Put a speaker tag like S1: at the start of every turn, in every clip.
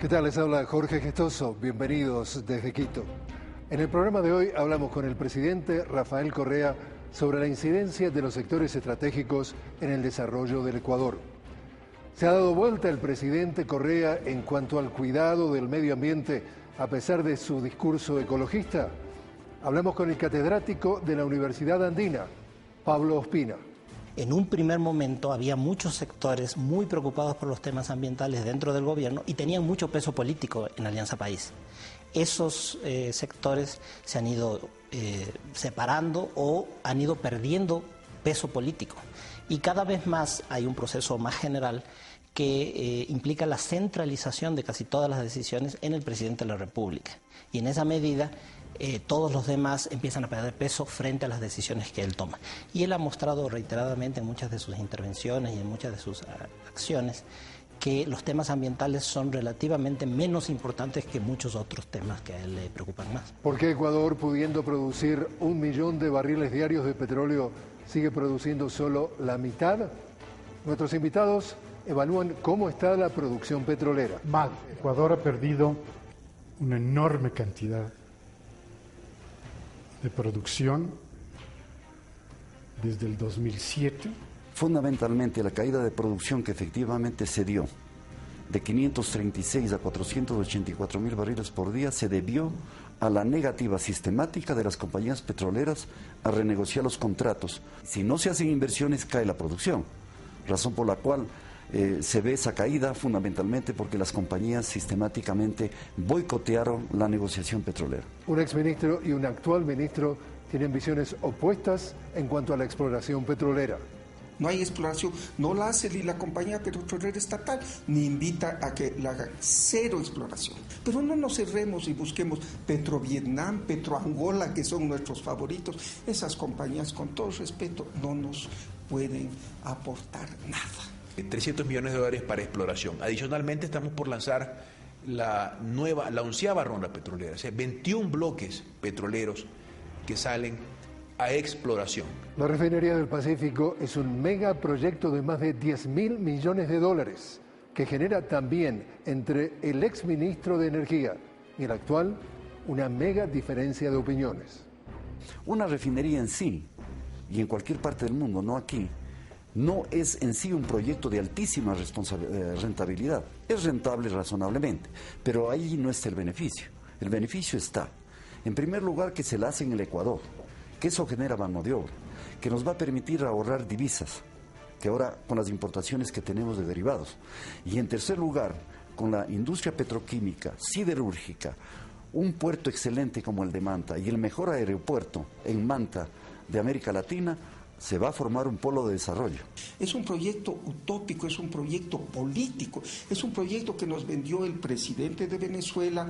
S1: ¿Qué tal? Les habla Jorge Gestoso. Bienvenidos desde Quito. En el programa de hoy hablamos con el presidente Rafael Correa sobre la incidencia de los sectores estratégicos en el desarrollo del Ecuador. ¿Se ha dado vuelta el presidente Correa en cuanto al cuidado del medio ambiente a pesar de su discurso ecologista? Hablamos con el catedrático de la Universidad Andina, Pablo Ospina.
S2: En un primer momento había muchos sectores muy preocupados por los temas ambientales dentro del gobierno y tenían mucho peso político en Alianza País. Esos sectores se han ido separando o han ido perdiendo peso político. Y cada vez más hay un proceso más general que implica la centralización de casi todas las decisiones en el presidente de la República. Y en esa medida todos los demás empiezan a perder peso frente a las decisiones que él toma. Y él ha mostrado reiteradamente en muchas de sus intervenciones y en muchas de sus acciones que los temas ambientales son relativamente menos importantes que muchos otros temas que a él le preocupan más.
S1: ¿Por qué Ecuador, pudiendo producir 1 millón de barriles diarios de petróleo, sigue produciendo solo la mitad? Nuestros invitados evalúan cómo está la producción petrolera.
S3: Mal. Ecuador ha perdido una enorme cantidad de producción desde el 2007.
S4: Fundamentalmente la caída de producción que efectivamente se dio de 536 a 484 mil barriles por día se debió a la negativa sistemática de las compañías petroleras a renegociar los contratos. Si no se hacen inversiones cae la producción, razón por la cual se ve esa caída fundamentalmente porque las compañías sistemáticamente boicotearon la negociación petrolera.
S1: Un exministro y un actual ministro tienen visiones opuestas en cuanto a la exploración petrolera.
S5: No hay exploración, no la hace ni la compañía petrolera estatal, ni invita a que la haga. Cero exploración. Pero no nos cerremos y busquemos Petrovietnam, Petroangola, que son nuestros favoritos. Esas compañías, con todo respeto, no nos pueden aportar nada.
S6: 300 millones de dólares para exploración. Adicionalmente estamos por lanzar la 11ª ronda petrolera, o sea, 21 bloques petroleros que salen a exploración.
S1: La refinería del Pacífico es un megaproyecto de más de 10.000 millones de dólares que genera también entre el exministro de Energía y el actual una mega diferencia de opiniones.
S4: Una refinería en sí, y en cualquier parte del mundo, no aquí, no es en sí un proyecto de altísima rentabilidad. Es rentable razonablemente, pero ahí no está el beneficio. El beneficio está, en primer lugar, que se la hace en el Ecuador, que eso genera mano de obra, que nos va a permitir ahorrar divisas, que ahora con las importaciones que tenemos de derivados. Y en tercer lugar, con la industria petroquímica, siderúrgica, un puerto excelente como el de Manta y el mejor aeropuerto en Manta de América Latina, se va a formar un polo de desarrollo.
S5: Es un proyecto utópico, es un proyecto político, es un proyecto que nos vendió el presidente de Venezuela,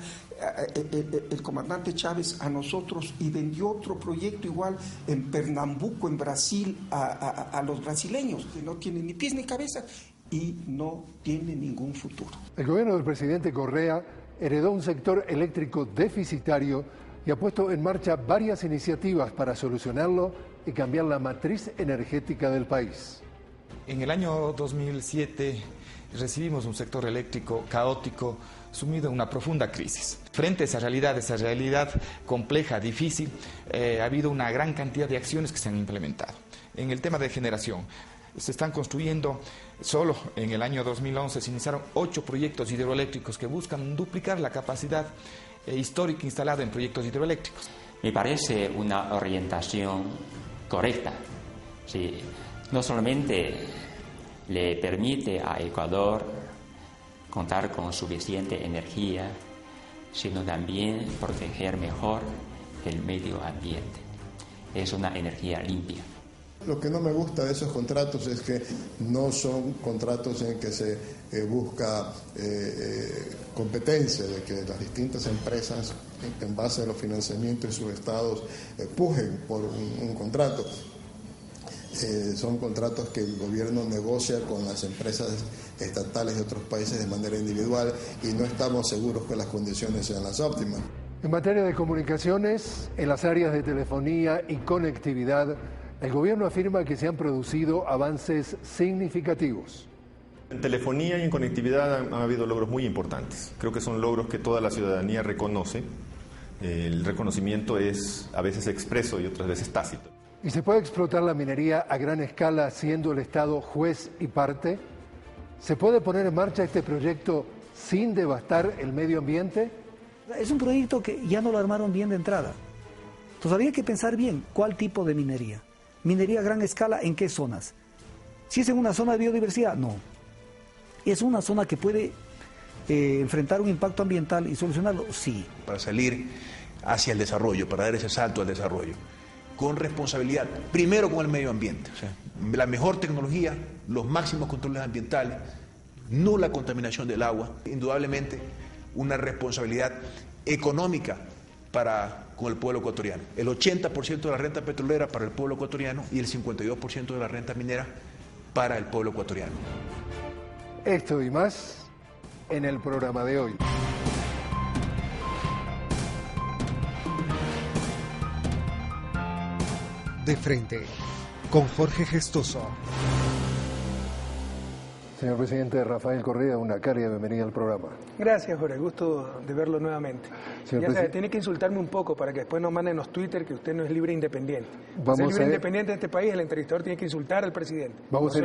S5: el comandante Chávez a nosotros, y vendió otro proyecto igual en Pernambuco, en Brasil, a los brasileños, que no tienen ni pies ni cabeza y no tienen ningún futuro.
S1: El gobierno del presidente Correa heredó un sector eléctrico deficitario y ha puesto en marcha varias iniciativas para solucionarlo y cambiar la matriz energética del país.
S7: En el año 2007 recibimos un sector eléctrico caótico, sumido en una profunda crisis. Frente a esa realidad compleja, difícil, ha habido una gran cantidad de acciones que se han implementado. En el tema de generación, se están construyendo, solo en el año 2011 se iniciaron 8 proyectos hidroeléctricos que buscan duplicar la capacidad histórica instalada en proyectos hidroeléctricos.
S8: Me parece una orientación correcta. Sí, no solamente le permite a Ecuador contar con suficiente energía, sino también proteger mejor el medio ambiente. Es una energía limpia.
S9: Lo que no me gusta de esos contratos es que no son contratos en que se busca competencia, de que las distintas empresas, en base a los financiamientos de sus estados, pujen por un contrato. Son contratos que el gobierno negocia con las empresas estatales de otros países de manera individual y no estamos seguros que las condiciones sean las óptimas.
S1: En materia de comunicaciones, en las áreas de telefonía y conectividad, el gobierno afirma que se han producido avances significativos.
S10: En telefonía y en conectividad han habido logros muy importantes. Creo que son logros que toda la ciudadanía reconoce. El reconocimiento es a veces expreso y otras veces tácito.
S1: ¿Y se puede explotar la minería a gran escala siendo el Estado juez y parte? ¿Se puede poner en marcha este proyecto sin devastar el medio ambiente?
S11: Es un proyecto que ya no lo armaron bien de entrada. Entonces habría que pensar bien cuál tipo de minería. Minería a gran escala, ¿en qué zonas? Si es en una zona de biodiversidad, no. ¿Es una zona que puede enfrentar un impacto ambiental y solucionarlo? Sí.
S6: Para salir hacia el desarrollo, para dar ese salto al desarrollo, con responsabilidad, primero con el medio ambiente, o sea, la mejor tecnología, los máximos controles ambientales, nula contaminación del agua, indudablemente una responsabilidad económica con el pueblo ecuatoriano. El 80% de la renta petrolera para el pueblo ecuatoriano y el 52% de la renta minera para el pueblo ecuatoriano.
S1: Esto y más en el programa de hoy.
S12: De frente, con Jorge Gestoso.
S1: Señor presidente Rafael Correa, una cálida bienvenida al programa.
S13: Gracias, Jorge, gusto de verlo nuevamente. Ya sabe, tiene que insultarme un poco para que después nos manden los Twitter que usted no es libre e independiente. Ser libre e independiente en este país, el entrevistador tiene que insultar al presidente.
S1: Vamos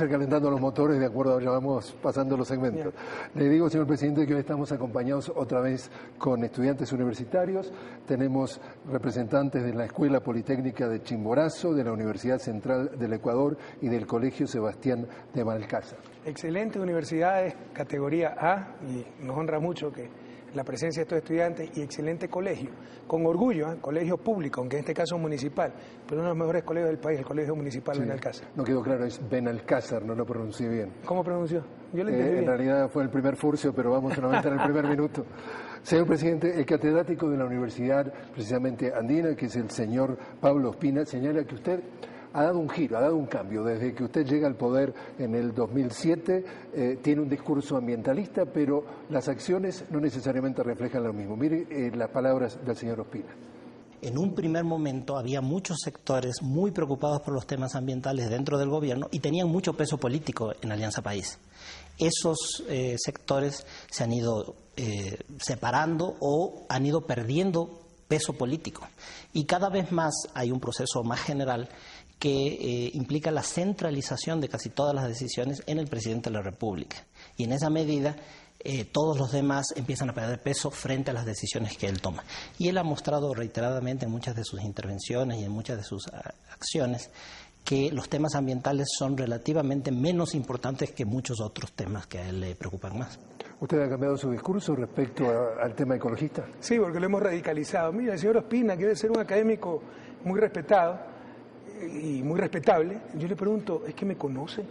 S1: a ir calentando los motores de acuerdo a ya vamos pasando los segmentos. Ya. Le digo, señor presidente, que hoy estamos acompañados otra vez con estudiantes universitarios. Tenemos representantes de la Escuela Politécnica de Chimborazo, de la Universidad Central del Ecuador y del Colegio Sebastián de Balcázar.
S13: Excelentes universidades, categoría A, y nos honra mucho que la presencia de estos estudiantes, y excelente colegio, con orgullo, colegio público, aunque en este caso municipal, pero uno de los mejores colegios del país, el Colegio Municipal Benalcázar.
S1: No quedó claro, es Benalcázar, no lo pronuncié bien.
S13: ¿Cómo pronunció? Yo lo entendí bien.
S1: En realidad fue el primer furcio, pero vamos solamente en el primer minuto. Señor presidente, el catedrático de la Universidad precisamente andina, que es el señor Pablo Ospina, señala que usted ha dado un giro, ha dado un cambio. Desde que usted llega al poder en el 2007, tiene un discurso ambientalista, pero las acciones no necesariamente reflejan lo mismo. Mire las palabras del señor Ospina.
S2: En un primer momento había muchos sectores muy preocupados por los temas ambientales dentro del gobierno y tenían mucho peso político en Alianza País. Esos sectores se han ido separando o han ido perdiendo peso político. Y cada vez más hay un proceso más general que implica la centralización de casi todas las decisiones en el presidente de la República. Y en esa medida todos los demás empiezan a perder peso frente a las decisiones que él toma. Y él ha mostrado reiteradamente en muchas de sus intervenciones y en muchas de sus acciones que los temas ambientales son relativamente menos importantes que muchos otros temas que a él le preocupan más.
S1: ¿Usted ha cambiado su discurso respecto al tema ecologista?
S13: Sí, porque lo hemos radicalizado. Mira, el señor Ospina, que debe ser un académico muy respetado y muy respetable, yo le pregunto, ¿es que me conoce?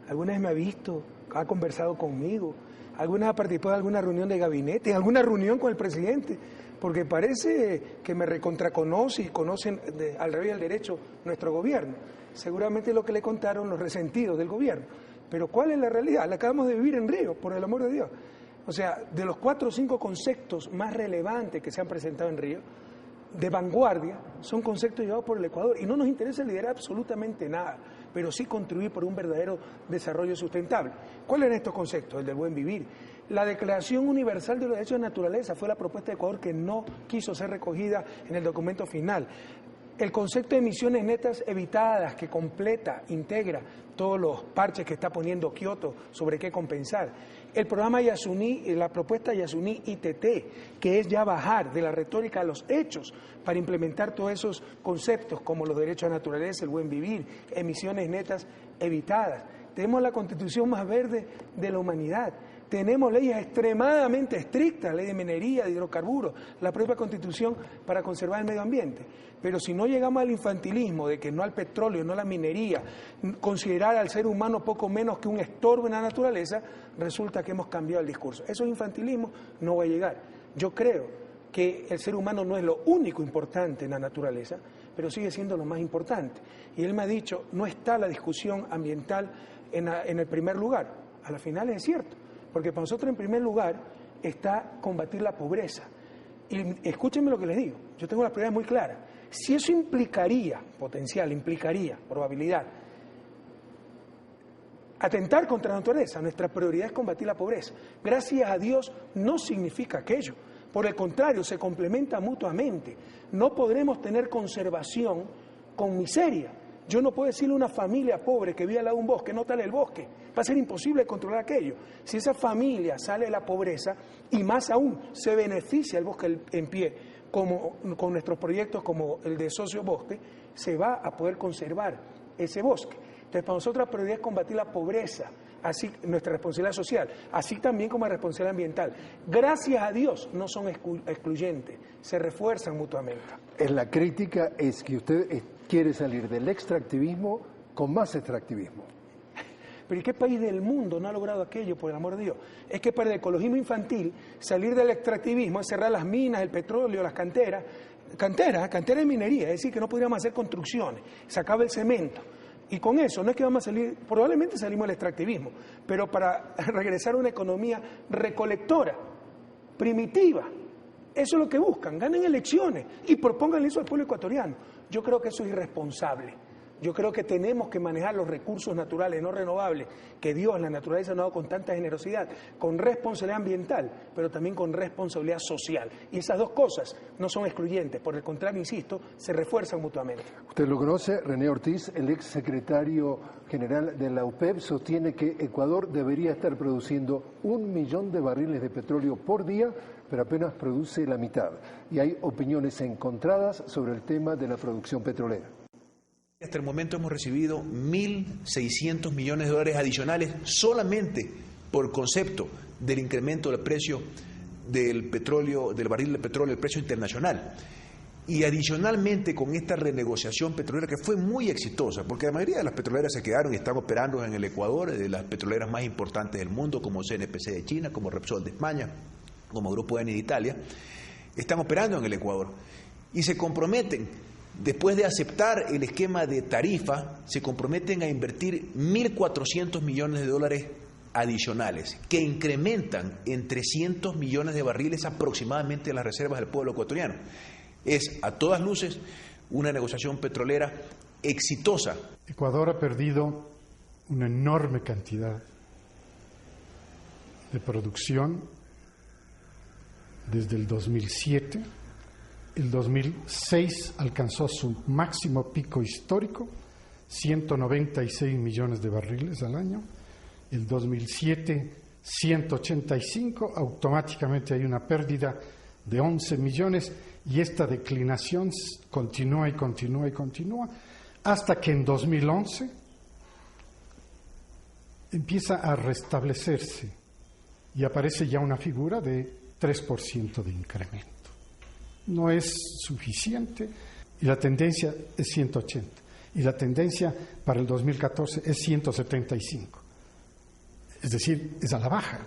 S13: ¿Alguna vez me ha visto? ¿Ha conversado conmigo? ¿Alguna vez ha participado en alguna reunión de gabinete? ¿En alguna reunión con el presidente? Porque parece que me recontraconoce y conocen al revés del derecho nuestro gobierno. Seguramente lo que le contaron los resentidos del gobierno. Pero ¿cuál es la realidad? La acabamos de vivir en Río, por el amor de Dios. O sea, de los 4 o 5 conceptos más relevantes que se han presentado en Río, de vanguardia, son conceptos llevados por el Ecuador. Y no nos interesa liderar absolutamente nada, pero sí contribuir por un verdadero desarrollo sustentable. ¿Cuáles eran estos conceptos? El del buen vivir. La Declaración Universal de los Derechos de la Naturaleza fue la propuesta de Ecuador que no quiso ser recogida en el documento final. El concepto de emisiones netas evitadas, que completa, integra todos los parches que está poniendo Kioto sobre qué compensar. El programa Yasuní, la propuesta Yasuní ITT, que es ya bajar de la retórica a los hechos para implementar todos esos conceptos como los derechos a la naturaleza, el buen vivir, emisiones netas evitadas. Tenemos la constitución más verde de la humanidad. Tenemos leyes extremadamente estrictas, ley de minería, de hidrocarburos, la propia Constitución para conservar el medio ambiente. Pero si no llegamos al infantilismo de que no al petróleo, no a la minería, considerar al ser humano poco menos que un estorbo en la naturaleza, resulta que hemos cambiado el discurso. Eso es infantilismo, no va a llegar. Yo creo que el ser humano no es lo único importante en la naturaleza, pero sigue siendo lo más importante. Y él me ha dicho, no está la discusión ambiental en el primer lugar. A la final es cierto. Porque para nosotros en primer lugar está combatir la pobreza. Y escúchenme lo que les digo, yo tengo las prioridades muy claras. Si eso implicaría, probabilidad, atentar contra la naturaleza. Nuestra prioridad es combatir la pobreza. Gracias a Dios no significa aquello. Por el contrario, se complementa mutuamente. No podremos tener conservación con miseria. Yo no puedo decirle a una familia pobre que vive al lado de un bosque, no tale el bosque. Va a ser imposible controlar aquello. Si esa familia sale de la pobreza, y más aún se beneficia el bosque en pie, como con nuestros proyectos como el de Socio Bosque, se va a poder conservar ese bosque. Entonces, para nosotros la prioridad es combatir la pobreza, así nuestra responsabilidad social, así también como la responsabilidad ambiental. Gracias a Dios no son excluyentes, se refuerzan mutuamente.
S1: La crítica es que usted quiere salir del extractivismo con más extractivismo.
S13: Pero ¿y qué país del mundo no ha logrado aquello, por el amor de Dios? Es que para el ecologismo infantil, salir del extractivismo es cerrar las minas, el petróleo, las canteras. Cantera de minería, es decir, que no podríamos hacer construcciones, se acaba el cemento. Y con eso no es que vamos a salir, probablemente salimos del extractivismo, pero para regresar a una economía recolectora, primitiva. Eso es lo que buscan, ganen elecciones y propongan eso al pueblo ecuatoriano. Yo creo que eso es irresponsable. Yo creo que tenemos que manejar los recursos naturales no renovables que Dios, la naturaleza, nos ha dado con tanta generosidad, con responsabilidad ambiental, pero también con responsabilidad social. Y esas dos cosas no son excluyentes, por el contrario, insisto, se refuerzan mutuamente.
S1: Usted lo conoce, René Ortiz, el ex secretario general de la UPEP, sostiene que Ecuador debería estar produciendo 1 millón de barriles de petróleo por día, pero apenas produce la mitad. Y hay opiniones encontradas sobre el tema de la producción petrolera.
S6: Hasta el momento hemos recibido 1.600 millones de dólares adicionales solamente por concepto del incremento del precio del petróleo, del barril de petróleo, el precio internacional. Y adicionalmente con esta renegociación petrolera que fue muy exitosa, porque la mayoría de las petroleras se quedaron y están operando en el Ecuador, de las petroleras más importantes del mundo, como CNPC de China, como Repsol de España, como Grupo Eni de Italia, están operando en el Ecuador y se comprometen. Después de aceptar el esquema de tarifa, se comprometen a invertir 1.400 millones de dólares adicionales, que incrementan en 300 millones de barriles aproximadamente las reservas del pueblo ecuatoriano. Es, a todas luces, una negociación petrolera exitosa.
S3: Ecuador ha perdido una enorme cantidad de producción desde el 2007. El 2006 alcanzó su máximo pico histórico, 196 millones de barriles al año. El 2007, 185, automáticamente hay una pérdida de 11 millones y esta declinación continúa y continúa y continúa hasta que en 2011 empieza a restablecerse y aparece ya una figura de 3% de incremento. No es suficiente y la tendencia es 180 y la tendencia para el 2014 es 175, es decir, es a la baja.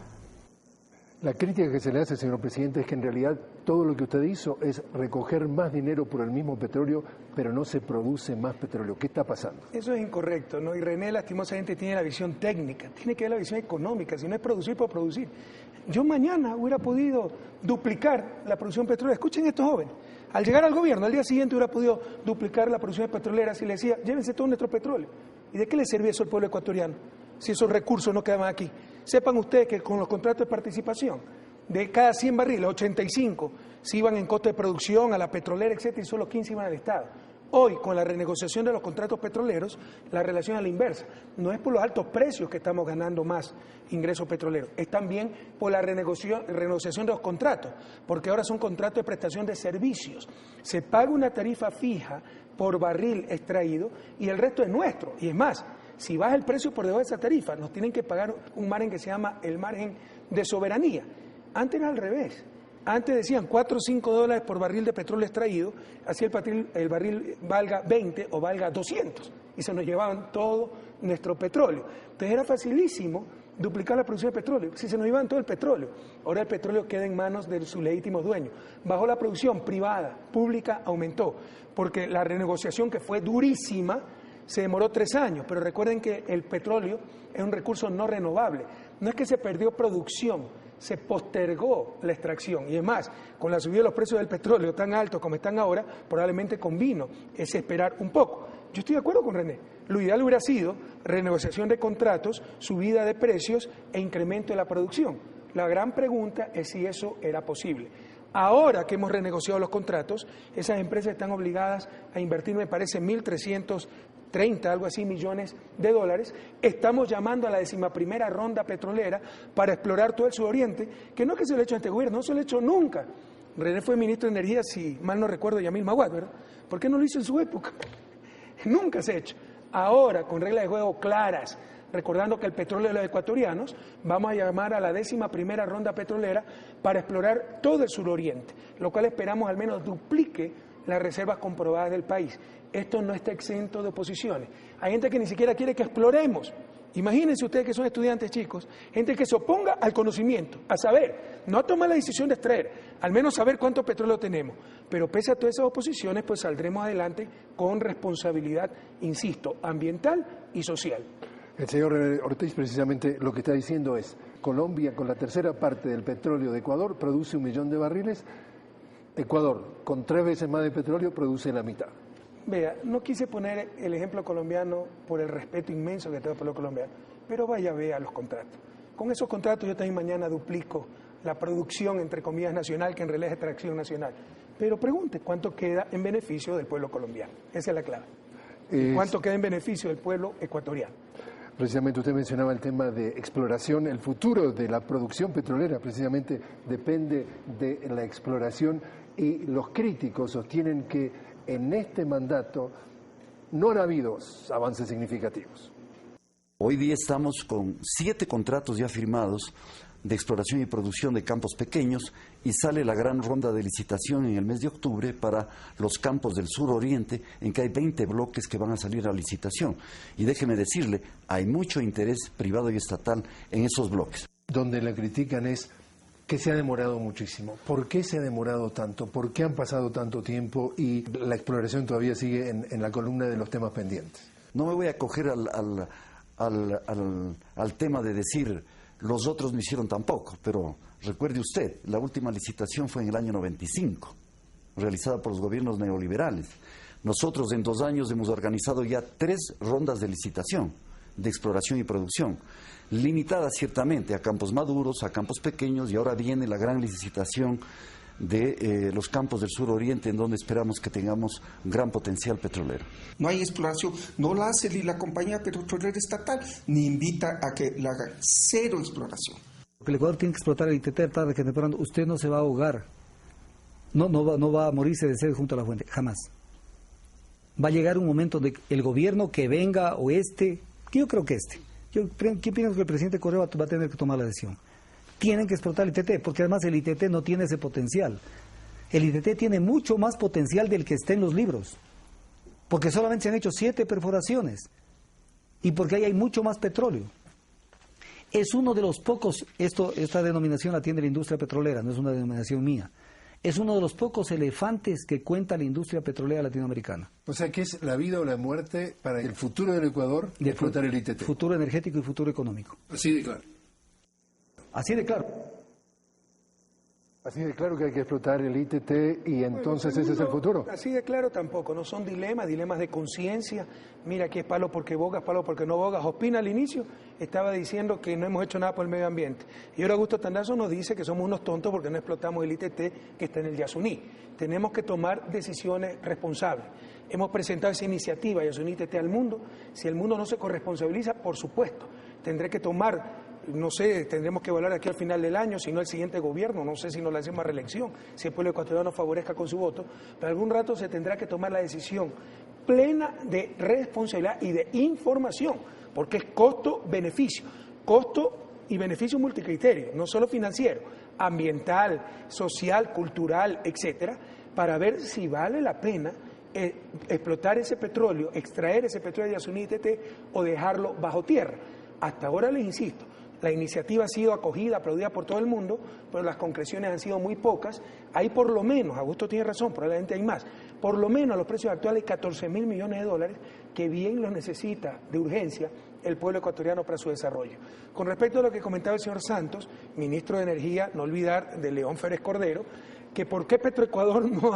S1: La crítica que se le hace, señor presidente, es que en realidad todo lo que usted hizo es recoger más dinero por el mismo petróleo, pero no se produce más petróleo. ¿Qué está pasando?
S13: Eso es incorrecto, ¿no? Y René lastimosamente tiene la visión técnica, tiene que ver la visión económica, si no es producir por producir. Yo mañana hubiera podido duplicar la producción petrolera. Escuchen estos jóvenes. Al llegar al gobierno, al día siguiente hubiera podido duplicar la producción petrolera si le decía, llévense todo nuestro petróleo. ¿Y de qué le servía eso al pueblo ecuatoriano si esos recursos no quedaban aquí? Sepan ustedes que con los contratos de participación, de cada 100 barriles, 85 se iban en costo de producción, a la petrolera, etcétera, y solo 15 iban al Estado. Hoy, con la renegociación de los contratos petroleros, la relación es a la inversa. No es por los altos precios que estamos ganando más ingresos petroleros, es también por la renegociación de los contratos, porque ahora son contratos de prestación de servicios. Se paga una tarifa fija por barril extraído y el resto es nuestro. Y es más, si baja el precio por debajo de esa tarifa, nos tienen que pagar un margen que se llama el margen de soberanía. Antes era al revés. Antes decían 4 o 5 dólares por barril de petróleo extraído, así el barril valga 20 o valga 200, y se nos llevaban todo nuestro petróleo. Entonces era facilísimo duplicar la producción de petróleo, si se nos llevaban todo el petróleo. Ahora el petróleo queda en manos de sus legítimos dueños. Bajó la producción privada, pública aumentó, porque la renegociación, que fue durísima, se demoró 3 años, pero recuerden que el petróleo es un recurso no renovable. No es que se perdió producción, se postergó la extracción. Y es más, con la subida de los precios del petróleo tan altos como están ahora, probablemente convino es esperar un poco. Yo estoy de acuerdo con René. Lo ideal hubiera sido renegociación de contratos, subida de precios e incremento de la producción. La gran pregunta es si eso era posible. Ahora que hemos renegociado los contratos, esas empresas están obligadas a invertir, me parece, 1.330, algo así, millones de dólares. Estamos llamando a la 11ª ronda petrolera para explorar todo el suroriente, que no es que se lo ha hecho a este gobierno, no se lo ha hecho nunca. René fue ministro de Energía, si mal no recuerdo, Yamil Maguad, ¿verdad? ¿Por qué no lo hizo en su época? Nunca se ha hecho. Ahora, con reglas de juego claras, recordando que el petróleo de los ecuatorianos, vamos a llamar a la 11ª ronda petrolera para explorar todo el suroriente, lo cual esperamos al menos duplique las reservas comprobadas del país. Esto no está exento de oposiciones. Hay gente que ni siquiera quiere que exploremos. Imagínense ustedes que son estudiantes chicos, gente que se oponga al conocimiento, a saber, no a tomar la decisión de extraer, al menos saber cuánto petróleo tenemos. Pero pese a todas esas oposiciones, pues saldremos adelante con responsabilidad, insisto, ambiental y social.
S1: El señor Ortiz precisamente lo que está diciendo es, Colombia con la tercera parte del petróleo de Ecuador produce 1 millón de barriles, Ecuador con 3 veces más de petróleo produce la mitad.
S13: Vea, no quise poner el ejemplo colombiano por el respeto inmenso que tengo por los colombianos, pero vea los contratos. Con esos contratos yo también mañana duplico la producción, entre comillas, nacional, que en realidad es extracción nacional. Pero pregunte, ¿cuánto queda en beneficio del pueblo colombiano? Esa es la clave. ¿Cuánto queda en beneficio del pueblo ecuatoriano?
S1: Precisamente usted mencionaba el tema de exploración, el futuro de la producción petrolera precisamente depende de la exploración y los críticos sostienen que en este mandato no han habido avances significativos.
S4: Hoy día estamos con 7 contratos ya firmados de exploración y producción de campos pequeños y sale la gran ronda de licitación en el mes de octubre para los campos del suroriente, en que hay 20 bloques que van a salir a licitación. Y déjeme decirle, hay mucho interés privado y estatal en esos bloques.
S1: Donde la critican es que se ha demorado muchísimo. ¿Por qué se ha demorado tanto? ¿Por qué han pasado tanto tiempo y la exploración todavía sigue en la columna de los temas pendientes?
S4: No me voy a coger al tema de decir los otros no hicieron tampoco, pero recuerde usted, la última licitación fue en el año 95, realizada por los gobiernos neoliberales. Nosotros en 2 años hemos organizado ya 3 rondas de licitación, de exploración y producción, limitadas ciertamente a campos maduros, a campos pequeños, y ahora viene la gran licitación de los campos del suroriente, en donde esperamos que tengamos un gran potencial petrolero.
S5: No hay exploración, no la hace ni la compañía petrolera estatal, ni invita a que la haga, 0 exploración.
S11: Porque el Ecuador tiene que explotar el ITT tarde que temprano. Usted no se va a ahogar, no va a morirse de sed junto a la fuente, jamás. Va a llegar un momento de el gobierno que venga o que yo creo que yo pienso que el presidente Correa va a tener que tomar la decisión. Tienen que explotar el ITT, porque además el ITT no tiene ese potencial. El ITT tiene mucho más potencial del que está en los libros, porque solamente se han hecho 7 perforaciones y porque ahí hay mucho más petróleo. Es uno de los pocos, esta denominación la tiene la industria petrolera, no es una denominación mía. Es uno de los pocos elefantes que cuenta la industria petrolera latinoamericana.
S1: O sea, que es la vida o la muerte para el futuro del Ecuador de explotar el ITT.
S11: Futuro energético y futuro económico.
S1: Así de claro.
S11: Así de claro.
S1: Así de claro que hay que explotar el ITT y entonces ese es el futuro.
S13: Así de claro tampoco, no son dilemas de conciencia. Mira, aquí es palo porque bogas, palo porque no bogas. Ospina al inicio estaba diciendo que no hemos hecho nada por el medio ambiente. Y ahora Augusto Tandazo nos dice que somos unos tontos porque no explotamos el ITT que está en el Yasuní. Tenemos que tomar decisiones responsables. Hemos presentado esa iniciativa, Yasuní ITT al mundo. Si el mundo no se corresponsabiliza, por supuesto, tendré que tomar... No sé, tendremos que evaluar aquí al final del año, si no el siguiente gobierno, no sé si nos lancemos a reelección, si el pueblo ecuatoriano favorezca con su voto, pero algún rato se tendrá que tomar la decisión plena de responsabilidad y de información, porque es costo-beneficio, costo y beneficio multicriterio, no solo financiero, ambiental, social, cultural, etcétera, para ver si vale la pena explotar ese petróleo, extraer ese petróleo de Yasuní ITT o dejarlo bajo tierra. Hasta ahora les insisto, la iniciativa ha sido acogida, aplaudida por todo el mundo, pero las concreciones han sido muy pocas. Hay por lo menos, Augusto tiene razón, probablemente hay más, por lo menos a los precios actuales 14.000 millones de dólares que bien los necesita de urgencia el pueblo ecuatoriano para su desarrollo. Con respecto a lo que comentaba el señor Santos, ministro de Energía, no olvidar de León Férez Cordero, que por qué Petroecuador no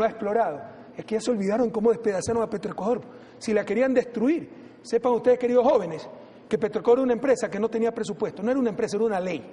S13: ha explorado. es que ya se olvidaron cómo despedazaron a Petroecuador. Si la querían destruir, sepan ustedes, queridos jóvenes, que Petroecuador era una empresa que no tenía presupuesto. No era una empresa, era una ley.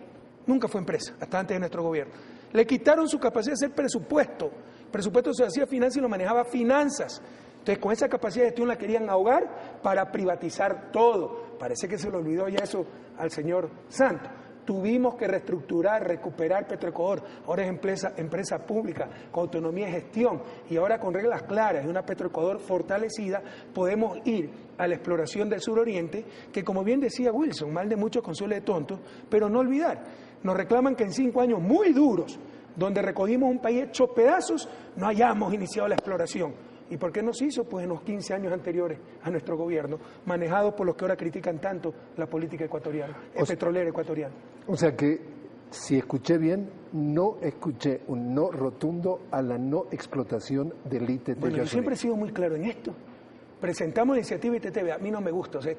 S13: Nunca fue empresa, hasta antes de nuestro gobierno. Le quitaron su capacidad de hacer presupuesto. El presupuesto se hacía finanzas y lo manejaba finanzas. Entonces, con esa capacidad de gestión la querían ahogar para privatizar todo. Parece que se le olvidó ya eso al señor Santos. Tuvimos que reestructurar, recuperar Petroecuador. Ahora es empresa pública, con autonomía de gestión. Y ahora con reglas claras y una Petroecuador fortalecida, podemos ir a la exploración del suroriente, que como bien decía Wilson, mal de muchos consuelo de tontos, pero no olvidar. Nos reclaman que en 5 años muy duros, donde recogimos un país hecho pedazos, no hayamos iniciado la exploración. ¿Y por qué no se hizo? Pues en los 15 años anteriores a nuestro gobierno, manejado por los que ahora critican tanto la política ecuatoriana, petrolera ecuatoriana.
S1: O sea que, si escuché bien, no escuché un no rotundo a la no explotación del ITT.
S13: Bueno, yo siempre he sido muy claro en esto. Presentamos la iniciativa ITT, a mí no me gusta, o sea,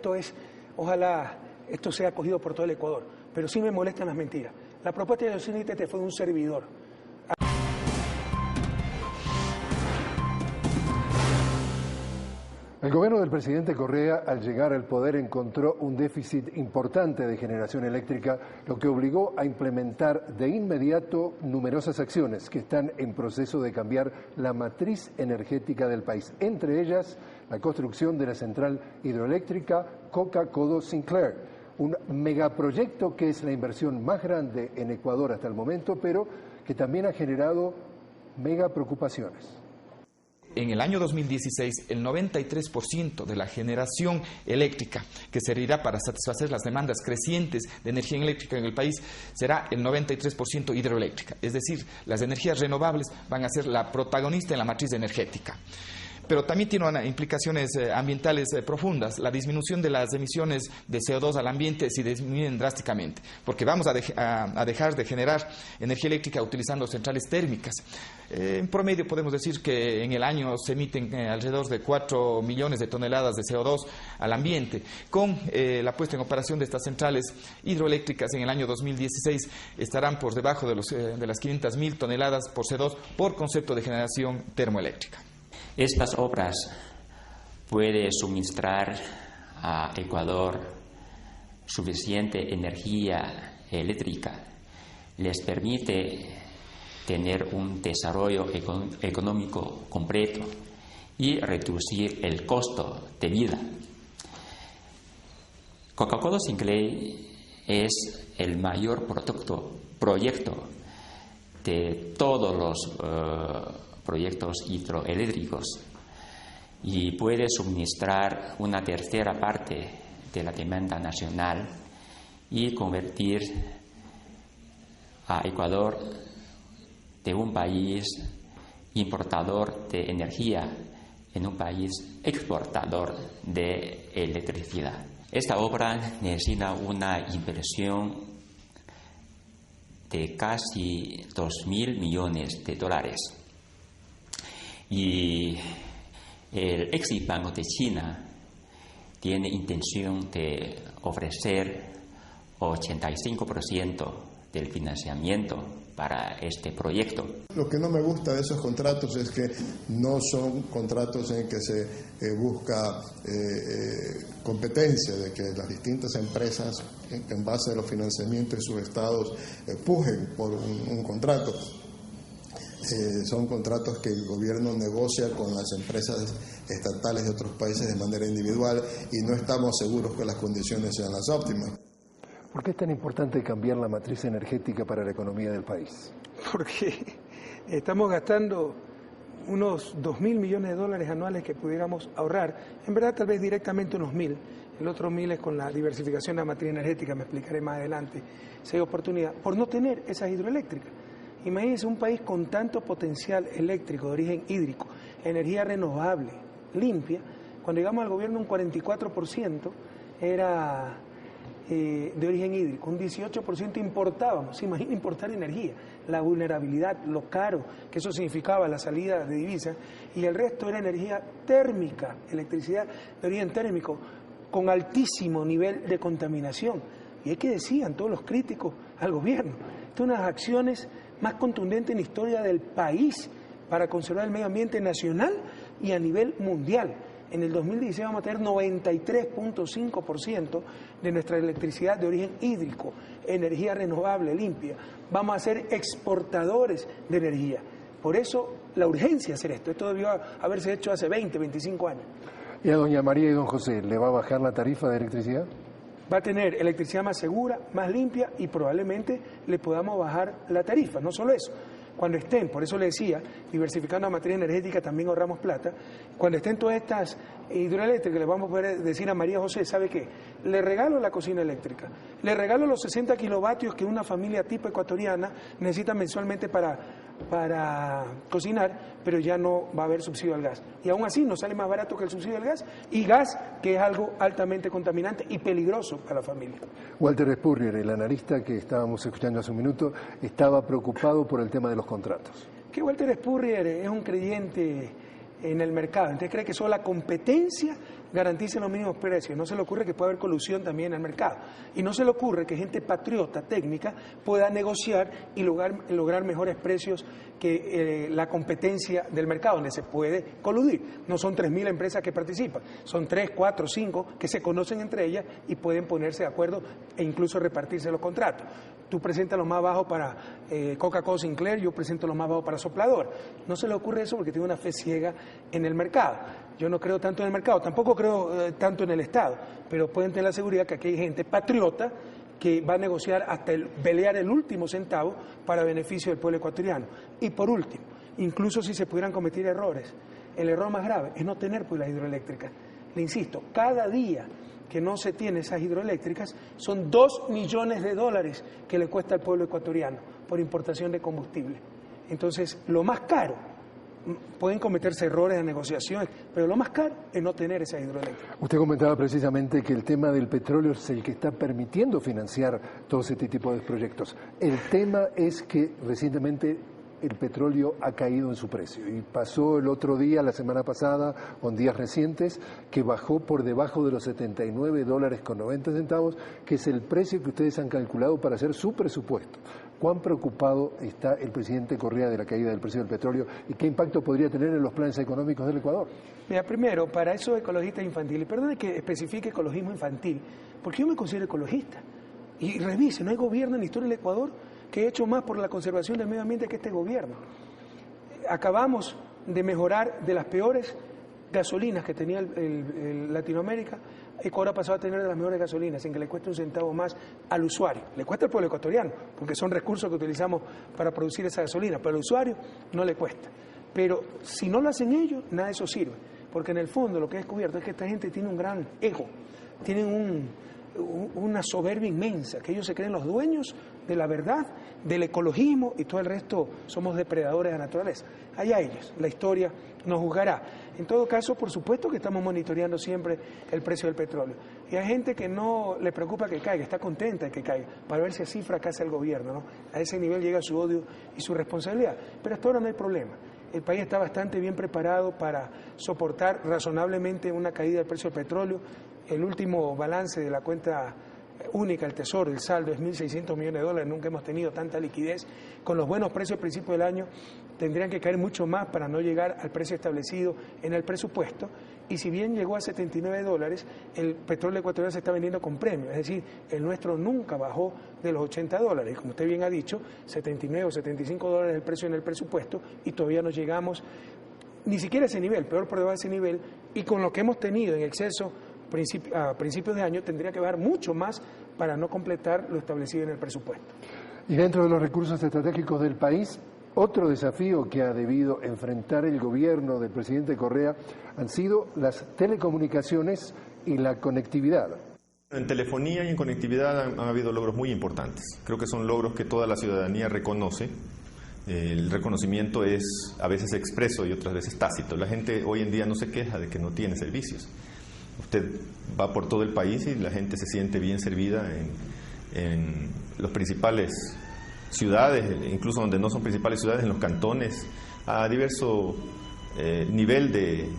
S13: ojalá esto sea acogido por todo el Ecuador, pero sí me molestan las mentiras. La propuesta de la iniciativa ITT fue de un servidor.
S1: El gobierno del presidente Correa, al llegar al poder, encontró un déficit importante de generación eléctrica, lo que obligó a implementar de inmediato numerosas acciones que están en proceso de cambiar la matriz energética del país, entre ellas la construcción de la central hidroeléctrica Coca-Codo-Sinclair, un megaproyecto que es la inversión más grande en Ecuador hasta el momento, pero que también ha generado mega preocupaciones.
S7: En el año 2016, el 93% de la generación eléctrica que servirá para satisfacer las demandas crecientes de energía eléctrica en el país será el 93% hidroeléctrica. Es decir, las energías renovables van a ser la protagonista en la matriz energética. Pero también tiene implicaciones ambientales profundas. La disminución de las emisiones de CO2 al ambiente se disminuyen drásticamente, porque vamos a dejar de generar energía eléctrica utilizando centrales térmicas. En promedio podemos decir que en el año se emiten alrededor de 4 millones de toneladas de CO2 al ambiente. Con la puesta en operación de estas centrales hidroeléctricas en el año 2016 estarán por debajo de las 500.000 toneladas por CO2 por concepto de generación termoeléctrica.
S8: Estas obras pueden suministrar a Ecuador suficiente energía eléctrica, les permite tener un desarrollo económico completo y reducir el costo de vida. Coca-Cola-Sinclair es el mayor proyecto de todos los proyectos hidroeléctricos y puede suministrar una tercera parte de la demanda nacional y convertir a Ecuador de un país importador de energía en un país exportador de electricidad. Esta obra necesita una inversión de casi $2.000 millones. Y el Exim Bank de China tiene intención de ofrecer 85% del financiamiento para este proyecto.
S9: Lo que no me gusta de esos contratos es que no son contratos en que se busca competencia, de que las distintas empresas, en base a los financiamientos de sus estados, pujen por un contrato. Son contratos que el gobierno negocia con las empresas estatales de otros países de manera individual y no estamos seguros que las condiciones sean las óptimas.
S1: ¿Por qué es tan importante cambiar la matriz energética para la economía del país?
S13: Porque estamos gastando unos $2.000 millones anuales que pudiéramos ahorrar. En verdad, tal vez directamente unos 1.000. El otro 1.000 es con la diversificación de la matriz energética, me explicaré más adelante si hay oportunidad, por no tener esas hidroeléctricas. Imagínense un país con tanto potencial eléctrico de origen hídrico, energía renovable, limpia. Cuando llegamos al gobierno, un 44% era de origen hídrico, un 18% importábamos. Se imagina importar energía, la vulnerabilidad, lo caro que eso significaba, la salida de divisas, y el resto era energía térmica, electricidad de origen térmico, con altísimo nivel de contaminación. Y es que decían todos los críticos al gobierno, estas son unas acciones más contundentes en la historia del país para conservar el medio ambiente nacional y a nivel mundial. En el 2016 vamos a tener 93.5% de nuestra electricidad de origen hídrico, energía renovable, limpia. Vamos a ser exportadores de energía. Por eso la urgencia de hacer esto. Esto debió haberse hecho hace 20, 25 años.
S1: ¿Y a doña María y don José le va a bajar la tarifa de electricidad?
S13: Va a tener electricidad más segura, más limpia y probablemente le podamos bajar la tarifa. No solo eso. Cuando estén, por eso le decía, diversificando la materia energética también ahorramos plata, cuando estén todas estas hidroeléctricas, le vamos a poder decir a María José, ¿sabe qué? Le regalo la cocina eléctrica, le regalo los 60 kilovatios que una familia tipo ecuatoriana necesita mensualmente para cocinar, pero ya no va a haber subsidio al gas. Y aún así nos sale más barato que el subsidio al gas, y gas que es algo altamente contaminante y peligroso para la familia.
S1: Walter Spurrier, el analista que estábamos escuchando hace un minuto, estaba preocupado por el tema de los contratos.
S13: Que Walter Spurrier es un creyente en el mercado, entonces cree que solo la competencia garantiza los mínimos precios. No se le ocurre que puede haber colusión también en el mercado. Y no se le ocurre que gente patriota, técnica, pueda negociar y lograr mejores precios que la competencia del mercado, donde se puede coludir. No son 3.000 empresas que participan, son 3, 4, 5 que se conocen entre ellas y pueden ponerse de acuerdo e incluso repartirse los contratos. Tú presentas lo más bajo para Coca-Cola Sinclair, yo presento lo más bajo para Soplador. No se le ocurre eso porque tiene una fe ciega en el mercado. Yo no creo tanto en el mercado, tampoco creo tanto en el Estado, pero pueden tener la seguridad que aquí hay gente patriota que va a negociar hasta pelear el último centavo para beneficio del pueblo ecuatoriano. Y por último, incluso si se pudieran cometer errores, el error más grave es no tener pues las hidroeléctricas. Le insisto, cada día que no se tiene esas hidroeléctricas son $2 millones que le cuesta al pueblo ecuatoriano por importación de combustible. Entonces, lo más caro, pueden cometerse errores de negociaciones, pero lo más caro es no tener esa hidroeléctrica.
S1: Usted comentaba precisamente que el tema del petróleo es el que está permitiendo financiar todo este tipo de proyectos. El tema es que recientemente el petróleo ha caído en su precio y pasó el otro día, la semana pasada, o en días recientes, que bajó por debajo de los $79.90, que es el precio que ustedes han calculado para hacer su presupuesto. ¿Cuán preocupado está el presidente Correa de la caída del precio del petróleo y qué impacto podría tener en los planes económicos del Ecuador?
S13: Mira, primero, para esos ecologistas infantiles, perdone que especifique ecologismo infantil, porque yo me considero ecologista. Y revise, no hay gobierno en la historia del Ecuador que haya hecho más por la conservación del medio ambiente que este gobierno. Acabamos de mejorar de las peores gasolinas que tenía Latinoamérica. Ecuador ha pasado a tener de las mejores gasolinas sin que le cueste un centavo más al usuario. Le cuesta al pueblo ecuatoriano, porque son recursos que utilizamos para producir esa gasolina, pero al usuario no le cuesta. Pero si no lo hacen ellos, nada de eso sirve, porque en el fondo lo que he descubierto es que esta gente tiene un gran ego, tienen una soberbia inmensa, que ellos se creen los dueños de la verdad, del ecologismo, y todo el resto somos depredadores de la naturaleza. Allá ellos, la historia nos juzgará. En todo caso, por supuesto que estamos monitoreando siempre el precio del petróleo. Y hay gente que no le preocupa que caiga, está contenta de que caiga, para ver si así fracasa el gobierno, ¿no? A ese nivel llega su odio y su responsabilidad. Pero hasta ahora no hay problema. El país está bastante bien preparado para soportar razonablemente una caída del precio del petróleo. El último balance de la cuenta única, el Tesoro, el saldo es $1.600 millones, nunca hemos tenido tanta liquidez. Con los buenos precios al principio del año tendrían que caer mucho más para no llegar al precio establecido en el presupuesto, y si bien llegó a $79, el petróleo ecuatoriano se está vendiendo con premio, es decir, el nuestro nunca bajó de los $80, y como usted bien ha dicho, $79 o $75 el precio en el presupuesto, y todavía no llegamos ni siquiera a ese nivel, peor por debajo de ese nivel, y con lo que hemos tenido en exceso a principios de año tendría que bajar mucho más para no completar lo establecido en el presupuesto.
S1: Y dentro de los recursos estratégicos del país, otro desafío que ha debido enfrentar el gobierno del presidente Correa han sido las telecomunicaciones y la conectividad.
S10: En telefonía y en conectividad han habido logros muy importantes. Creo que son logros que toda la ciudadanía reconoce. El reconocimiento es a veces expreso y otras veces tácito. La gente hoy en día no se queja de que no tiene servicios. Usted va por todo el país y la gente se siente bien servida en las principales ciudades, incluso donde no son principales ciudades, en los cantones, a diverso nivel de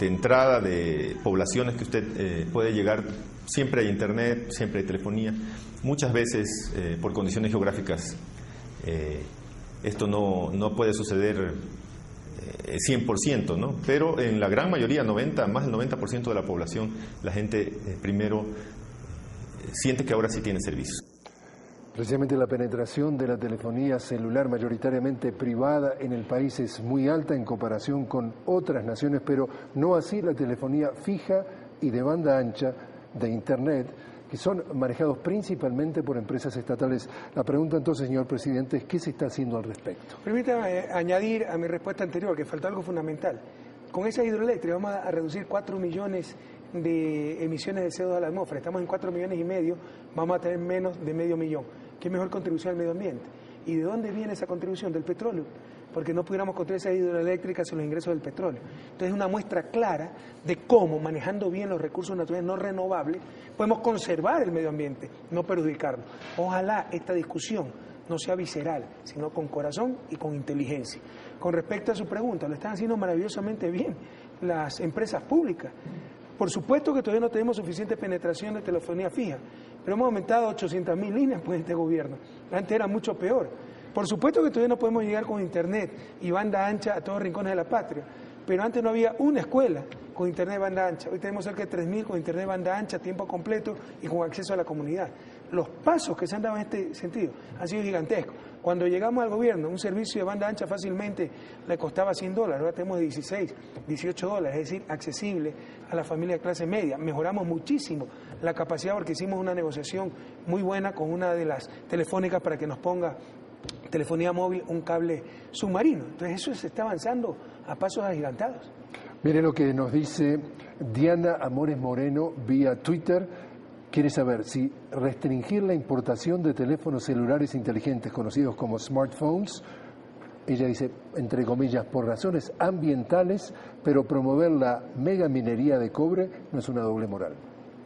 S10: entrada de poblaciones que usted puede llegar. Siempre hay internet, siempre hay telefonía, muchas veces por condiciones geográficas esto no puede suceder 100%, ¿no? Pero en la gran mayoría, más del 90% de la población, la gente primero siente que ahora sí tiene servicios.
S1: Precisamente la penetración de la telefonía celular mayoritariamente privada en el país es muy alta en comparación con otras naciones, pero no así la telefonía fija y de banda ancha de Internet, que son manejados principalmente por empresas estatales. La pregunta entonces, señor presidente, es ¿qué se está haciendo al respecto?
S13: Permítame añadir a mi respuesta anterior que faltó algo fundamental. Con esa hidroeléctrica vamos a reducir 4 millones de emisiones de CO2 a la atmósfera. Estamos en 4,5 millones, vamos a tener menos de 500,000. ¿Qué mejor contribución al medio ambiente? ¿Y de dónde viene esa contribución? Del petróleo, porque no pudiéramos construir esa hidroeléctrica sin los ingresos del petróleo. Entonces es una muestra clara de cómo, manejando bien los recursos naturales no renovables, podemos conservar el medio ambiente, no perjudicarlo. Ojalá esta discusión no sea visceral, sino con corazón y con inteligencia. Con respecto a su pregunta, lo están haciendo maravillosamente bien las empresas públicas. Por supuesto que todavía no tenemos suficiente penetración de telefonía fija, pero hemos aumentado 800,000 líneas por este gobierno. Antes era mucho peor. Por supuesto que todavía no podemos llegar con Internet y banda ancha a todos los rincones de la patria, pero antes no había una escuela con Internet banda ancha. Hoy tenemos cerca de 3.000 con Internet banda ancha, tiempo completo y con acceso a la comunidad. Los pasos que se han dado en este sentido han sido gigantescos. Cuando llegamos al gobierno, un servicio de banda ancha fácilmente le costaba $100, ahora tenemos $16, $18, es decir, accesible a la familia de clase media. Mejoramos muchísimo la capacidad porque hicimos una negociación muy buena con una de las telefónicas para que nos ponga telefonía móvil, un cable submarino. Entonces eso se está avanzando a pasos agigantados.
S1: Mire lo que nos dice Diana Amores Moreno vía Twitter. Quiere saber si restringir la importación de teléfonos celulares inteligentes conocidos como smartphones, ella dice, entre comillas, por razones ambientales, pero promover la megaminería de cobre no es una doble moral.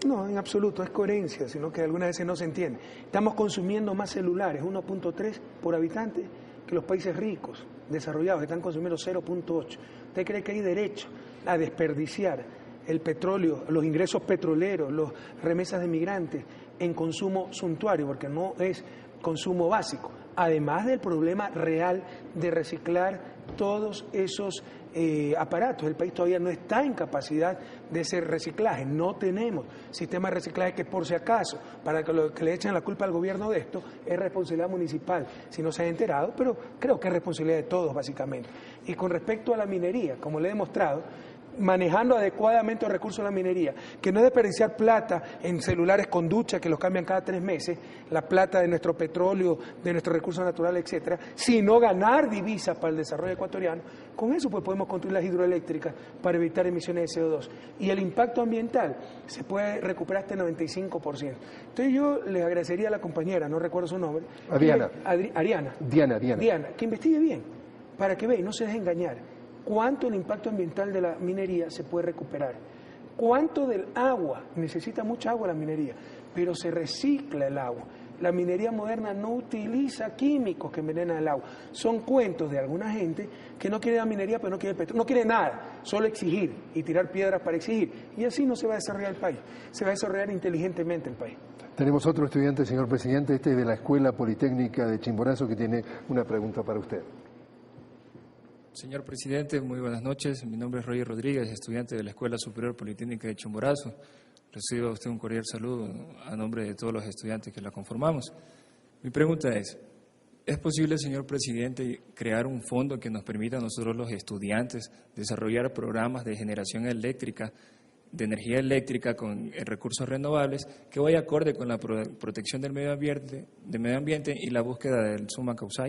S13: No, en absoluto, es coherencia, sino que algunas veces no se entiende. Estamos consumiendo más celulares, 1.3 por habitante, que los países ricos, desarrollados, que están consumiendo 0.8. ¿Usted cree que hay derecho a desperdiciar el petróleo, los ingresos petroleros, las remesas de migrantes en consumo suntuario, porque no es consumo básico? Además del problema real de reciclar todos esos aparatos. El país todavía no está en capacidad de ese reciclaje. No tenemos sistema de reciclaje que, por si acaso, para que lo que le echen la culpa al gobierno de esto, es responsabilidad municipal, si no se ha enterado, pero creo que es responsabilidad de todos, básicamente. Y con respecto a la minería, como le he demostrado, manejando adecuadamente los recursos de la minería, que no es desperdiciar plata en celulares con ducha que los cambian cada 3 meses, la plata de nuestro petróleo, de nuestros recursos naturales, etcétera, sino ganar divisas para el desarrollo ecuatoriano. Con eso pues podemos construir las hidroeléctricas para evitar emisiones de CO2. Y el impacto ambiental se puede recuperar hasta el 95%. Entonces yo les agradecería a la compañera, no recuerdo su nombre, Diana, que investigue bien, para que vea y no se deje engañar. ¿Cuánto el impacto ambiental de la minería se puede recuperar? ¿Cuánto del agua? Necesita mucha agua la minería, pero se recicla el agua. La minería moderna no utiliza químicos que envenenan el agua. Son cuentos de alguna gente que no quiere la minería, pero no quiere petróleo. No quiere nada, solo exigir y tirar piedras para exigir. Y así no se va a desarrollar el país. Se va a desarrollar inteligentemente el país.
S1: Tenemos otro estudiante, señor presidente, este es de la Escuela Politécnica de Chimborazo, que tiene una pregunta para usted.
S14: Señor presidente, muy buenas noches. Mi nombre es Roger Rodríguez, estudiante de la Escuela Superior Politécnica de Chimborazo. Recibo a usted un cordial saludo a nombre de todos los estudiantes que la conformamos. Mi pregunta es posible, señor presidente, crear un fondo que nos permita a nosotros los estudiantes desarrollar programas de generación eléctrica, de energía eléctrica con recursos renovables que vaya acorde con la protección del medio ambiente y la búsqueda del summa causa?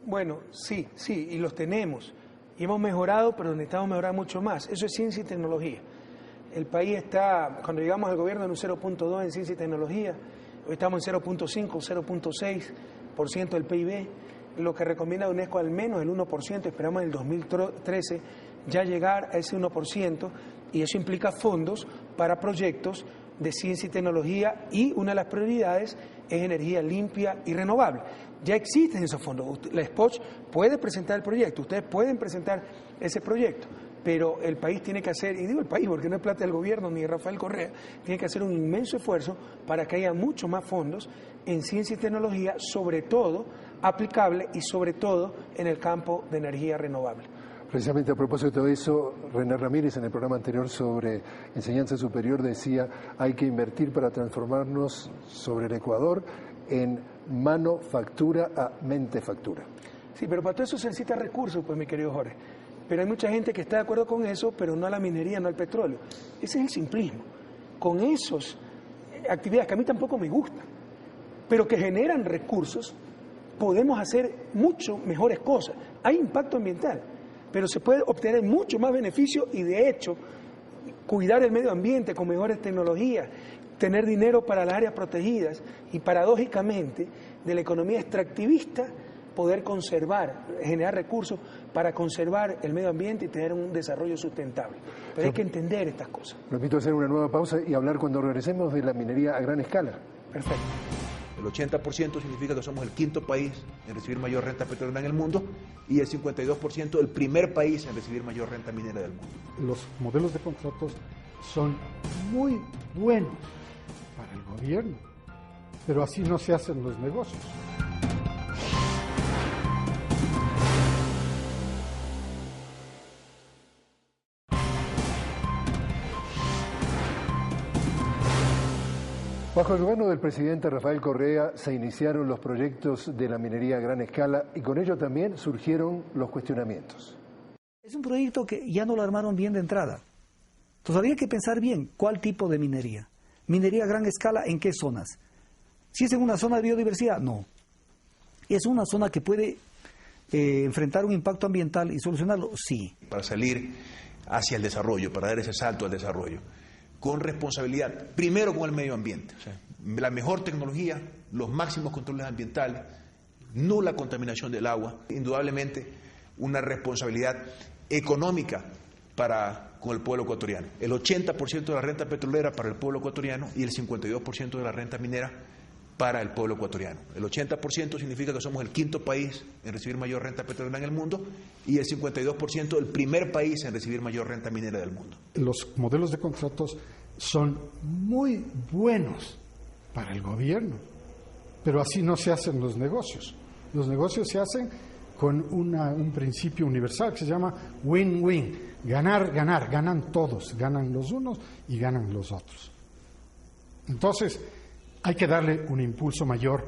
S13: Bueno, sí, y los tenemos. Y hemos mejorado, pero necesitamos mejorar mucho más. Eso es ciencia y tecnología. El país está, cuando llegamos al gobierno, en un 0.2 en ciencia y tecnología. Hoy estamos en 0.5, 0.6% del PIB. Lo que recomienda UNESCO al menos el 1%. Esperamos en el 2013 ya llegar a ese 1%. Y eso implica fondos para proyectos de ciencia y tecnología. Y una de las prioridades es energía limpia y renovable. Ya existen esos fondos. La SPOCH puede presentar el proyecto, ustedes pueden presentar ese proyecto. pero el país tiene que hacer, y digo el país porque no es plata del gobierno ni de Rafael Correa, tiene que hacer un inmenso esfuerzo para que haya mucho más fondos en ciencia y tecnología, sobre todo aplicable y sobre todo en el campo de energía renovable.
S1: Precisamente a propósito de eso, René Ramírez en el programa anterior sobre enseñanza superior decía hay que invertir para transformarnos sobre el Ecuador en manufactura a mentefactura.
S13: Sí, pero para todo eso se necesitan recursos, pues mi querido Jorge. Pero hay mucha gente que está de acuerdo con eso, pero no a la minería, no al petróleo. Ese es el simplismo. Con esas actividades que a mí tampoco me gustan, pero que generan recursos, podemos hacer mucho mejores cosas. Hay impacto ambiental, pero se puede obtener mucho más beneficio y de hecho cuidar el medio ambiente con mejores tecnologías, tener dinero para las áreas protegidas y paradójicamente de la economía extractivista poder conservar, generar recursos para conservar el medio ambiente y tener un desarrollo sustentable. Pero hay que entender estas cosas.
S1: Lo invito a hacer una nueva pausa y hablar cuando regresemos de la minería a gran escala.
S13: Perfecto.
S6: El 80% significa que somos el quinto país en recibir mayor renta petrolera en el mundo y el 52% el primer país en recibir mayor renta minera del mundo.
S3: Los modelos de contratos son muy buenos para el gobierno, pero así no se hacen los negocios.
S1: Bajo el gobierno del presidente Rafael Correa se iniciaron los proyectos de la minería a gran escala y con ello también surgieron los cuestionamientos.
S11: Es un proyecto que ya no lo armaron bien de entrada. Entonces habría que pensar bien cuál tipo de minería. Minería a gran escala, ¿en qué zonas? Si es en una zona de biodiversidad, no. ¿Es una zona que puede enfrentar un impacto ambiental y solucionarlo? Sí.
S6: Para salir hacia el desarrollo, para dar ese salto al desarrollo, con responsabilidad, primero con el medio ambiente, o sea, la mejor tecnología, los máximos controles ambientales, nula contaminación del agua, indudablemente una responsabilidad económica con el pueblo ecuatoriano. El 80% de la renta petrolera para el pueblo ecuatoriano y el 52% de la renta minera para el pueblo ecuatoriano. El 80% significa que somos el quinto país en recibir mayor renta petrolera en el mundo y el 52% el primer país en recibir mayor renta minera del mundo.
S3: Los modelos de contratos son muy buenos para el gobierno, pero así no se hacen los negocios. Los negocios se hacen con un principio universal que se llama win-win, ganar, ganar, ganan todos, ganan los unos y ganan los otros. Entonces, hay que darle un impulso mayor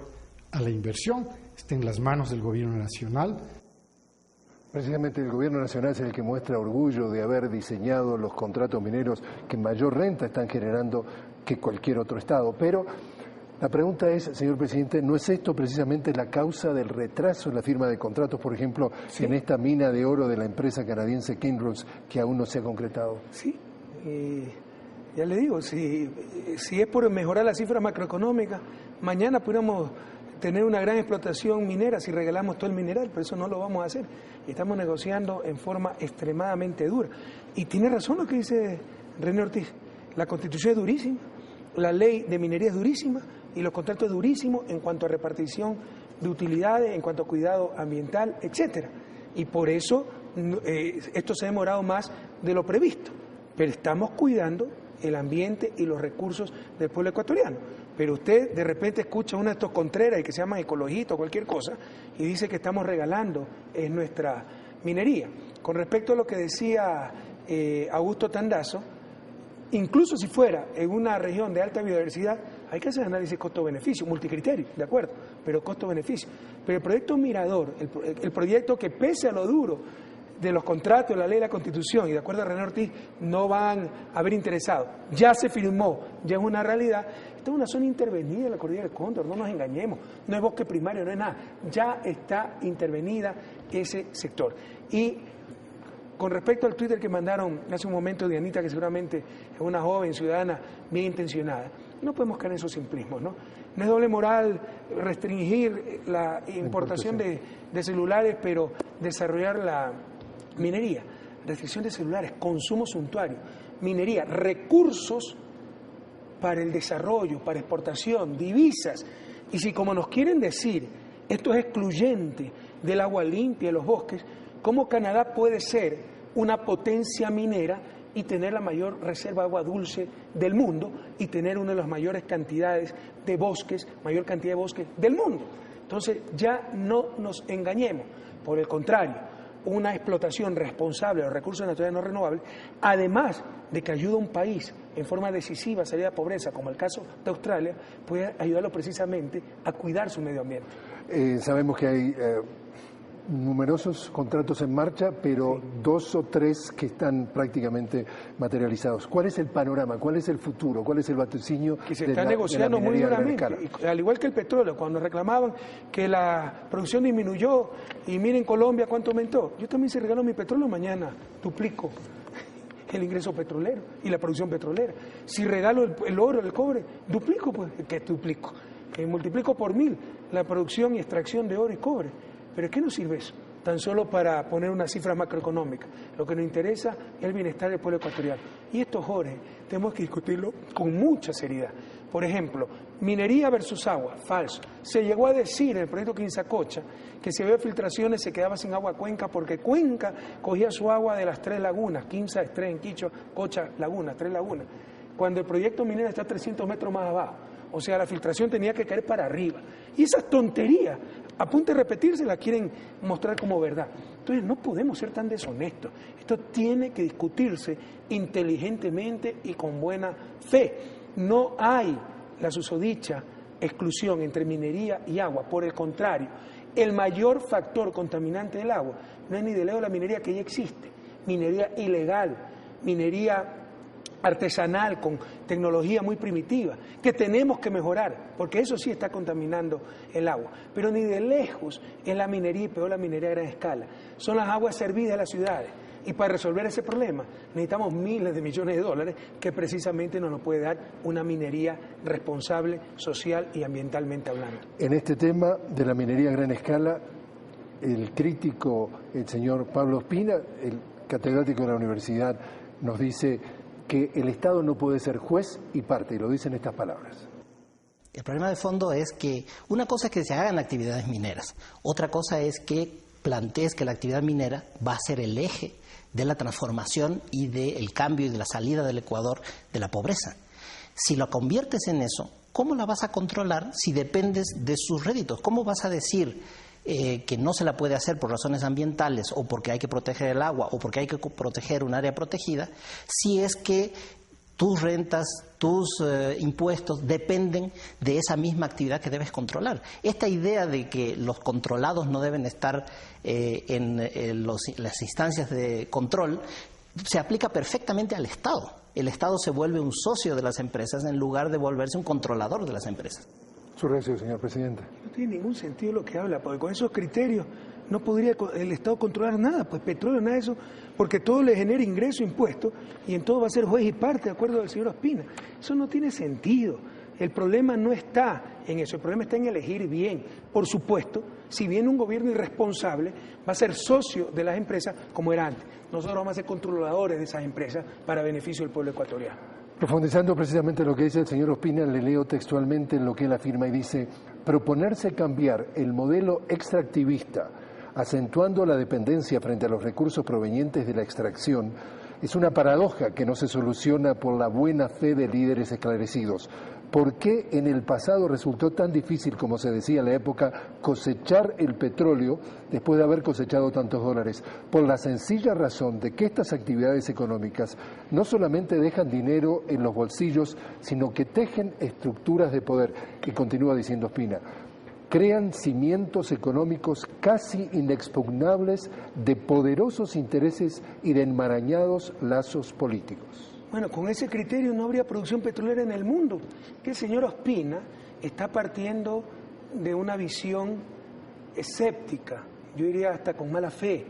S3: a la inversión, está en las manos del gobierno nacional.
S1: Precisamente el gobierno nacional es el que muestra orgullo de haber diseñado los contratos mineros que mayor renta están generando que cualquier otro estado. Pero la pregunta es, señor presidente, ¿no es esto precisamente la causa del retraso en la firma de contratos, por ejemplo, sí, en esta mina de oro de la empresa canadiense Kinross que aún no se ha concretado?
S13: Sí, ya le digo, si es por mejorar las cifras macroeconómicas, mañana pudiéramos tener una gran explotación minera si regalamos todo el mineral, pero eso no lo vamos a hacer. Estamos negociando en forma extremadamente dura. Y tiene razón lo que dice René Ortiz, la Constitución es durísima, la ley de minería es durísima y los contratos es durísimos en cuanto a repartición de utilidades, en cuanto a cuidado ambiental, etcétera. Y por eso esto se ha demorado más de lo previsto, pero estamos cuidando el ambiente y los recursos del pueblo ecuatoriano. Pero usted de repente escucha uno de estos contreras y que se llaman ecologistas o cualquier cosa y dice que estamos regalando nuestra minería. Con respecto a lo que decía Augusto Tandazo, incluso si fuera en una región de alta biodiversidad, hay que hacer análisis costo-beneficio, multicriterio, de acuerdo, pero costo-beneficio. Pero el proyecto Mirador, el proyecto que pese a lo duro de los contratos, la ley de la Constitución, y de acuerdo a René Ortiz, no van a haber interesado. Ya se firmó, ya es una realidad. Esta es una zona intervenida en la cordillera del Cóndor, no nos engañemos, no es bosque primario, no es nada. Ya está intervenida ese sector. Y con respecto al Twitter que mandaron hace un momento Dianita, que seguramente es una joven ciudadana bien intencionada, no podemos caer en esos simplismos, ¿no? No es doble moral restringir la importación de celulares, pero desarrollar la minería, restricción de celulares, consumo suntuario, minería, recursos para el desarrollo, para exportación, divisas. Y si como nos quieren decir, esto es excluyente del agua limpia, de los bosques, ¿cómo Canadá puede ser una potencia minera y tener la mayor reserva de agua dulce del mundo y tener una de las mayores cantidades de bosques, mayor cantidad de bosques del mundo. Entonces ya no nos engañemos, por el contrario, una explotación responsable de los recursos naturales no renovables, además de que ayuda a un país en forma decisiva a salir de la pobreza, como el caso de Australia, puede ayudarlo precisamente a cuidar su medio ambiente.
S1: Sabemos que hay numerosos contratos en marcha, pero 2 o 3 que están prácticamente materializados. ¿Cuál es el panorama? ¿Cuál es el futuro? ¿Cuál es el vaticinio?
S13: Que se está negociando muy duramente, al igual que el petróleo, cuando reclamaban que la producción disminuyó y miren Colombia cuánto aumentó. Yo también, si regalo mi petróleo, mañana duplico el ingreso petrolero y la producción petrolera. Si regalo el oro, el cobre, duplico, pues, que duplico, multiplico por 1000 la producción y extracción de oro y cobre. ¿Pero qué nos sirve eso? Tan solo para poner una cifra macroeconómica. Lo que nos interesa es el bienestar del pueblo ecuatoriano. Y esto, Jorge, tenemos que discutirlo con mucha seriedad. Por ejemplo, minería versus agua, falso. Se llegó a decir en el proyecto Quinzacocha que si había filtraciones se quedaba sin agua Cuenca porque Cuenca cogía su agua de las 3 lagunas, Quinza, Estrés, Quicho, Cocha, Laguna, 3 lagunas, cuando el proyecto minero está 300 metros más abajo. O sea, la filtración tenía que caer para arriba. Y esas tonterías, a punto de repetirse, la quieren mostrar como verdad. Entonces no podemos ser tan deshonestos. Esto tiene que discutirse inteligentemente y con buena fe. No hay la susodicha exclusión entre minería y agua. Por el contrario, el mayor factor contaminante del agua no es ni de lejos la minería que ya existe. Minería ilegal, minería artesanal, con tecnología muy primitiva, que tenemos que mejorar, porque eso sí está contaminando el agua. Pero ni de lejos es la minería, y peor la minería a gran escala. Son las aguas servidas de las ciudades. Y para resolver ese problema necesitamos miles de millones de dólares que precisamente nos lo puede dar una minería responsable, social y ambientalmente hablando.
S1: En este tema de la minería a gran escala, el crítico, el señor Pablo Ospina, el catedrático de la universidad, nos dice que el Estado no puede ser juez y parte, y lo dicen estas palabras.
S2: El problema de fondo es que una cosa es que se hagan actividades mineras, otra cosa es que plantees que la actividad minera va a ser el eje de la transformación y del cambio y de la salida del Ecuador de la pobreza. Si lo conviertes en eso, ¿cómo la vas a controlar si dependes de sus réditos? ¿Cómo vas a decir que no se la puede hacer por razones ambientales o porque hay que proteger el agua o porque hay que proteger un área protegida, si es que tus rentas, tus impuestos dependen de esa misma actividad que debes controlar? Esta idea de que los controlados no deben estar en las instancias de control se aplica perfectamente al Estado. El Estado se vuelve un socio de las empresas en lugar de volverse un controlador de las empresas.
S1: Su reacción, señor presidente.
S13: No tiene ningún sentido lo que habla, porque con esos criterios no podría el Estado controlar nada, pues petróleo, nada de eso, porque todo le genera ingreso, impuestos, y en todo va a ser juez y parte, de acuerdo al señor Ospina. Eso no tiene sentido. El problema no está en eso, el problema está en elegir bien. Por supuesto, si viene un gobierno irresponsable, va a ser socio de las empresas como era antes. Nosotros vamos a ser controladores de esas empresas para beneficio del pueblo ecuatoriano.
S1: Profundizando precisamente lo que dice el señor Ospina, le leo textualmente lo que él afirma y dice: proponerse cambiar el modelo extractivista, acentuando la dependencia frente a los recursos provenientes de la extracción, es una paradoja que no se soluciona por la buena fe de líderes esclarecidos. ¿Por qué en el pasado resultó tan difícil, como se decía en la época, cosechar el petróleo después de haber cosechado tantos dólares? Por la sencilla razón de que estas actividades económicas no solamente dejan dinero en los bolsillos, sino que tejen estructuras de poder. Y continúa diciendo Ospina: crean cimientos económicos casi inexpugnables de poderosos intereses y de enmarañados lazos políticos.
S13: Bueno, con ese criterio no habría producción petrolera en el mundo. Que el señor Ospina está partiendo de una visión escéptica, yo diría hasta con mala fe,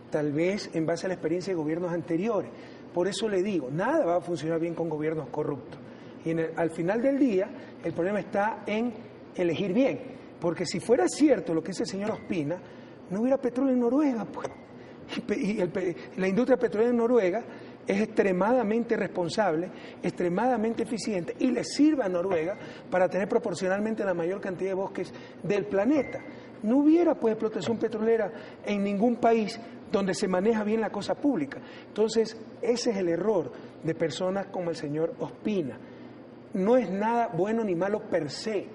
S13: tal vez en base a la experiencia de gobiernos anteriores. Por eso le digo, nada va a funcionar bien con gobiernos corruptos. Y al final del día, el problema está en elegir bien. Porque si fuera cierto lo que dice el señor Ospina, no hubiera petróleo en Noruega, pues. Y la industria petrolera en Noruega es extremadamente responsable, extremadamente eficiente y le sirve a Noruega para tener proporcionalmente la mayor cantidad de bosques del planeta. No hubiera pues explotación petrolera en ningún país donde se maneja bien la cosa pública. Entonces, ese es el error de personas como el señor Ospina. No es nada bueno ni malo per se.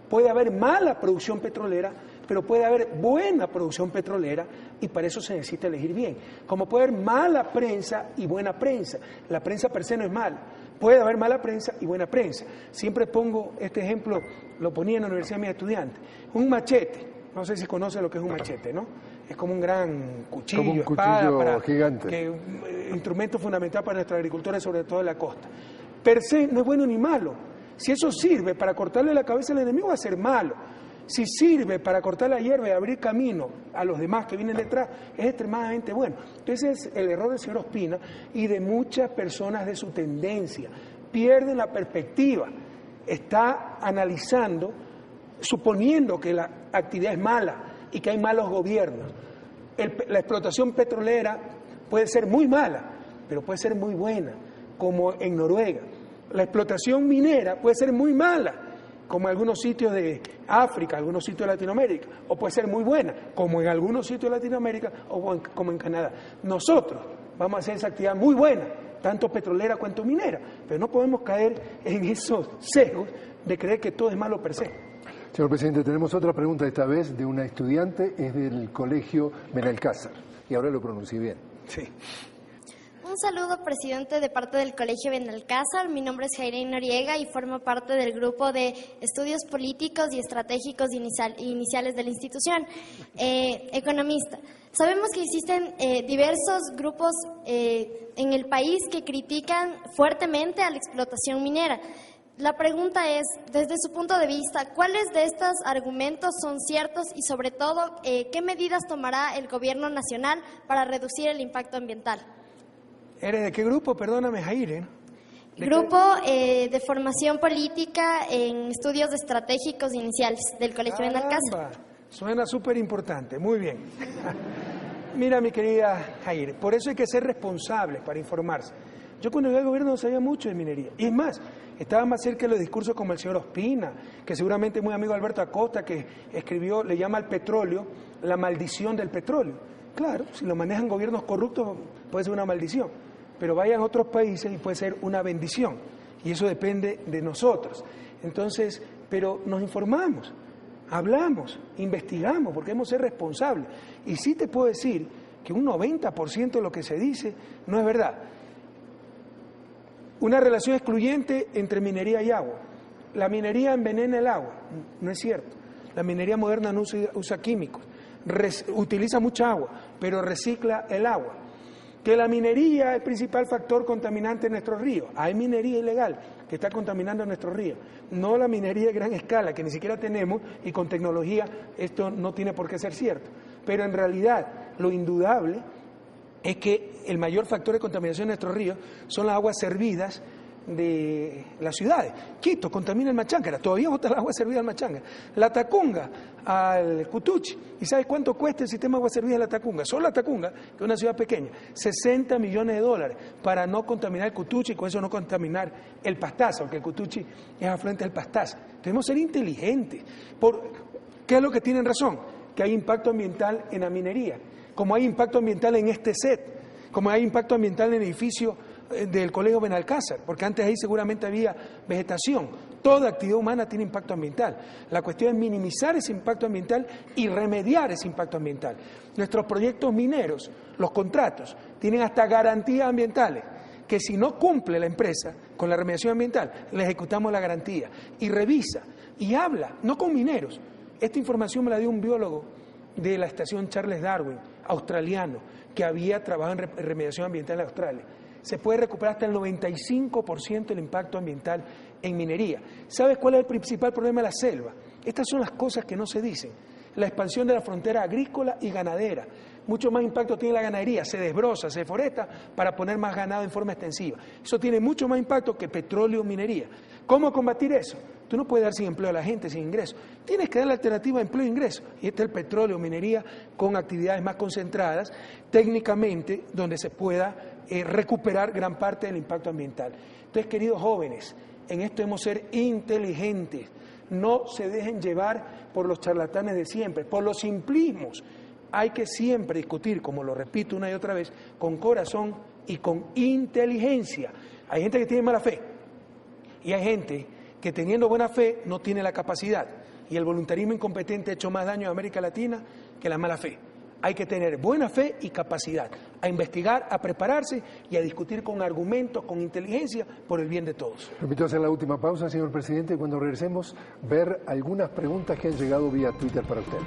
S13: Puede haber mala producción petrolera, pero puede haber buena producción petrolera y para eso se necesita elegir bien. Como puede haber mala prensa y buena prensa. La prensa per se no es mala. Puede haber mala prensa y buena prensa. Siempre pongo este ejemplo, lo ponía en la universidad de mis estudiantes. Un machete, no sé si conoce lo que es un machete, ¿no? Es como un gran cuchillo,
S1: como un
S13: espada,
S1: cuchillo gigante.
S13: Instrumento fundamental para nuestra agricultura, sobre todo en la costa. Per se no es bueno ni malo. Si eso sirve para cortarle la cabeza al enemigo, va a ser malo. Si sirve para cortar la hierba y abrir camino a los demás que vienen detrás, es extremadamente bueno. Entonces es el error del señor Ospina y de muchas personas de su tendencia. Pierden la perspectiva. Está analizando, suponiendo que la actividad es mala y que hay malos gobiernos. La explotación petrolera puede ser muy mala, pero puede ser muy buena, como en Noruega. La explotación minera puede ser muy mala, como en algunos sitios de África, algunos sitios de Latinoamérica, o puede ser muy buena, como en algunos sitios de Latinoamérica o como en Canadá. Nosotros vamos a hacer esa actividad muy buena, tanto petrolera cuanto minera, pero no podemos caer en esos sesgos de creer que todo es malo per se.
S1: Señor presidente, tenemos otra pregunta esta vez de una estudiante, es del colegio Benalcázar, y ahora lo pronuncié bien.
S13: Sí.
S15: Un saludo, presidente, de parte del Colegio Benalcázar. Mi nombre es Jairén Noriega y formo parte del grupo de estudios políticos y estratégicos iniciales de la institución. Economista, sabemos que existen diversos grupos en el país que critican fuertemente a la explotación minera. La pregunta es, desde su punto de vista, ¿cuáles de estos argumentos son ciertos y, sobre todo, qué medidas tomará el gobierno nacional para reducir el impacto ambiental?
S13: ¿Eres de qué grupo? Perdóname, Jair.
S15: Grupo de formación política en estudios estratégicos iniciales del Colegio Benalcázar.
S13: Suena súper importante, muy bien. Mira, mi querida Jair, por eso hay que ser responsables para informarse. Yo cuando llegué al gobierno no sabía mucho de minería. Y es más, estaba más cerca de los discursos como el señor Ospina, que seguramente es muy amigo de Alberto Acosta, que escribió, le llama al petróleo la maldición del petróleo. Claro, si lo manejan gobiernos corruptos puede ser una maldición, pero vayan a otros países y puede ser una bendición. Y eso depende de nosotros. Entonces, pero nos informamos, hablamos, investigamos, porque debemos ser responsables. Y sí te puedo decir que un 90% de lo que se dice no es verdad. Una relación excluyente entre minería y agua. La minería envenena el agua, no es cierto. La minería moderna no usa químicos, utiliza mucha agua, pero recicla el agua. Que la minería es el principal factor contaminante en nuestros ríos. Hay minería ilegal que está contaminando nuestros ríos. No la minería de gran escala, que ni siquiera tenemos, y con tecnología esto no tiene por qué ser cierto. Pero en realidad, lo indudable es que el mayor factor de contaminación de nuestros ríos son las aguas servidas de las ciudades. Quito contamina el Machángara, todavía bota el agua servida al Machángara. La Tacunga al Cutuchi. ¿Y sabes cuánto cuesta el sistema de agua servida de la Tacunga? Solo la Tacunga, que es una ciudad pequeña, $60 millones para no contaminar el Cutuchi y con eso no contaminar el Pastaza, porque el Cutuchi es afluente del Pastaza. Debemos ser inteligentes. ¿Qué es lo que tienen razón? Que hay impacto ambiental en la minería, como hay impacto ambiental en este set, como hay impacto ambiental en el edificio del Colegio Benalcázar, porque antes ahí seguramente había vegetación. Toda actividad humana tiene impacto ambiental. La cuestión es minimizar ese impacto ambiental y remediar ese impacto ambiental. Nuestros proyectos mineros, los contratos, tienen hasta garantías ambientales, que si no cumple la empresa con la remediación ambiental, le ejecutamos la garantía. Y revisa, y habla, no con mineros. Esta información me la dio un biólogo de la estación Charles Darwin, australiano, que había trabajado en remediación ambiental en Australia. Se puede recuperar hasta el 95% del impacto ambiental en minería. ¿Sabes cuál es el principal problema de la selva? Estas son las cosas que no se dicen. La expansión de la frontera agrícola y ganadera. Mucho más impacto tiene la ganadería, se desbroza, se deforesta para poner más ganado en forma extensiva. Eso tiene mucho más impacto que petróleo o minería. ¿Cómo combatir eso? Tú no puedes dar sin empleo a la gente, sin ingreso. Tienes que dar la alternativa de empleo e ingreso. Y este es el petróleo o minería con actividades más concentradas, técnicamente, donde se pueda recuperar gran parte del impacto ambiental. Entonces, queridos jóvenes, en esto debemos ser inteligentes. No se dejen llevar por los charlatanes de siempre, por los simplismos. hay que siempre discutir, como lo repito una y otra vez, con corazón y con inteligencia. Hay gente que tiene mala fe y hay gente que teniendo buena fe no tiene la capacidad. Y el voluntarismo incompetente ha hecho más daño a América Latina que la mala fe. Hay que tener buena fe y capacidad, a investigar, a prepararse y a discutir con argumentos, con inteligencia, por el bien de todos.
S1: Permito hacer la última pausa, señor presidente, y cuando regresemos, ver algunas preguntas que han llegado vía Twitter para usted.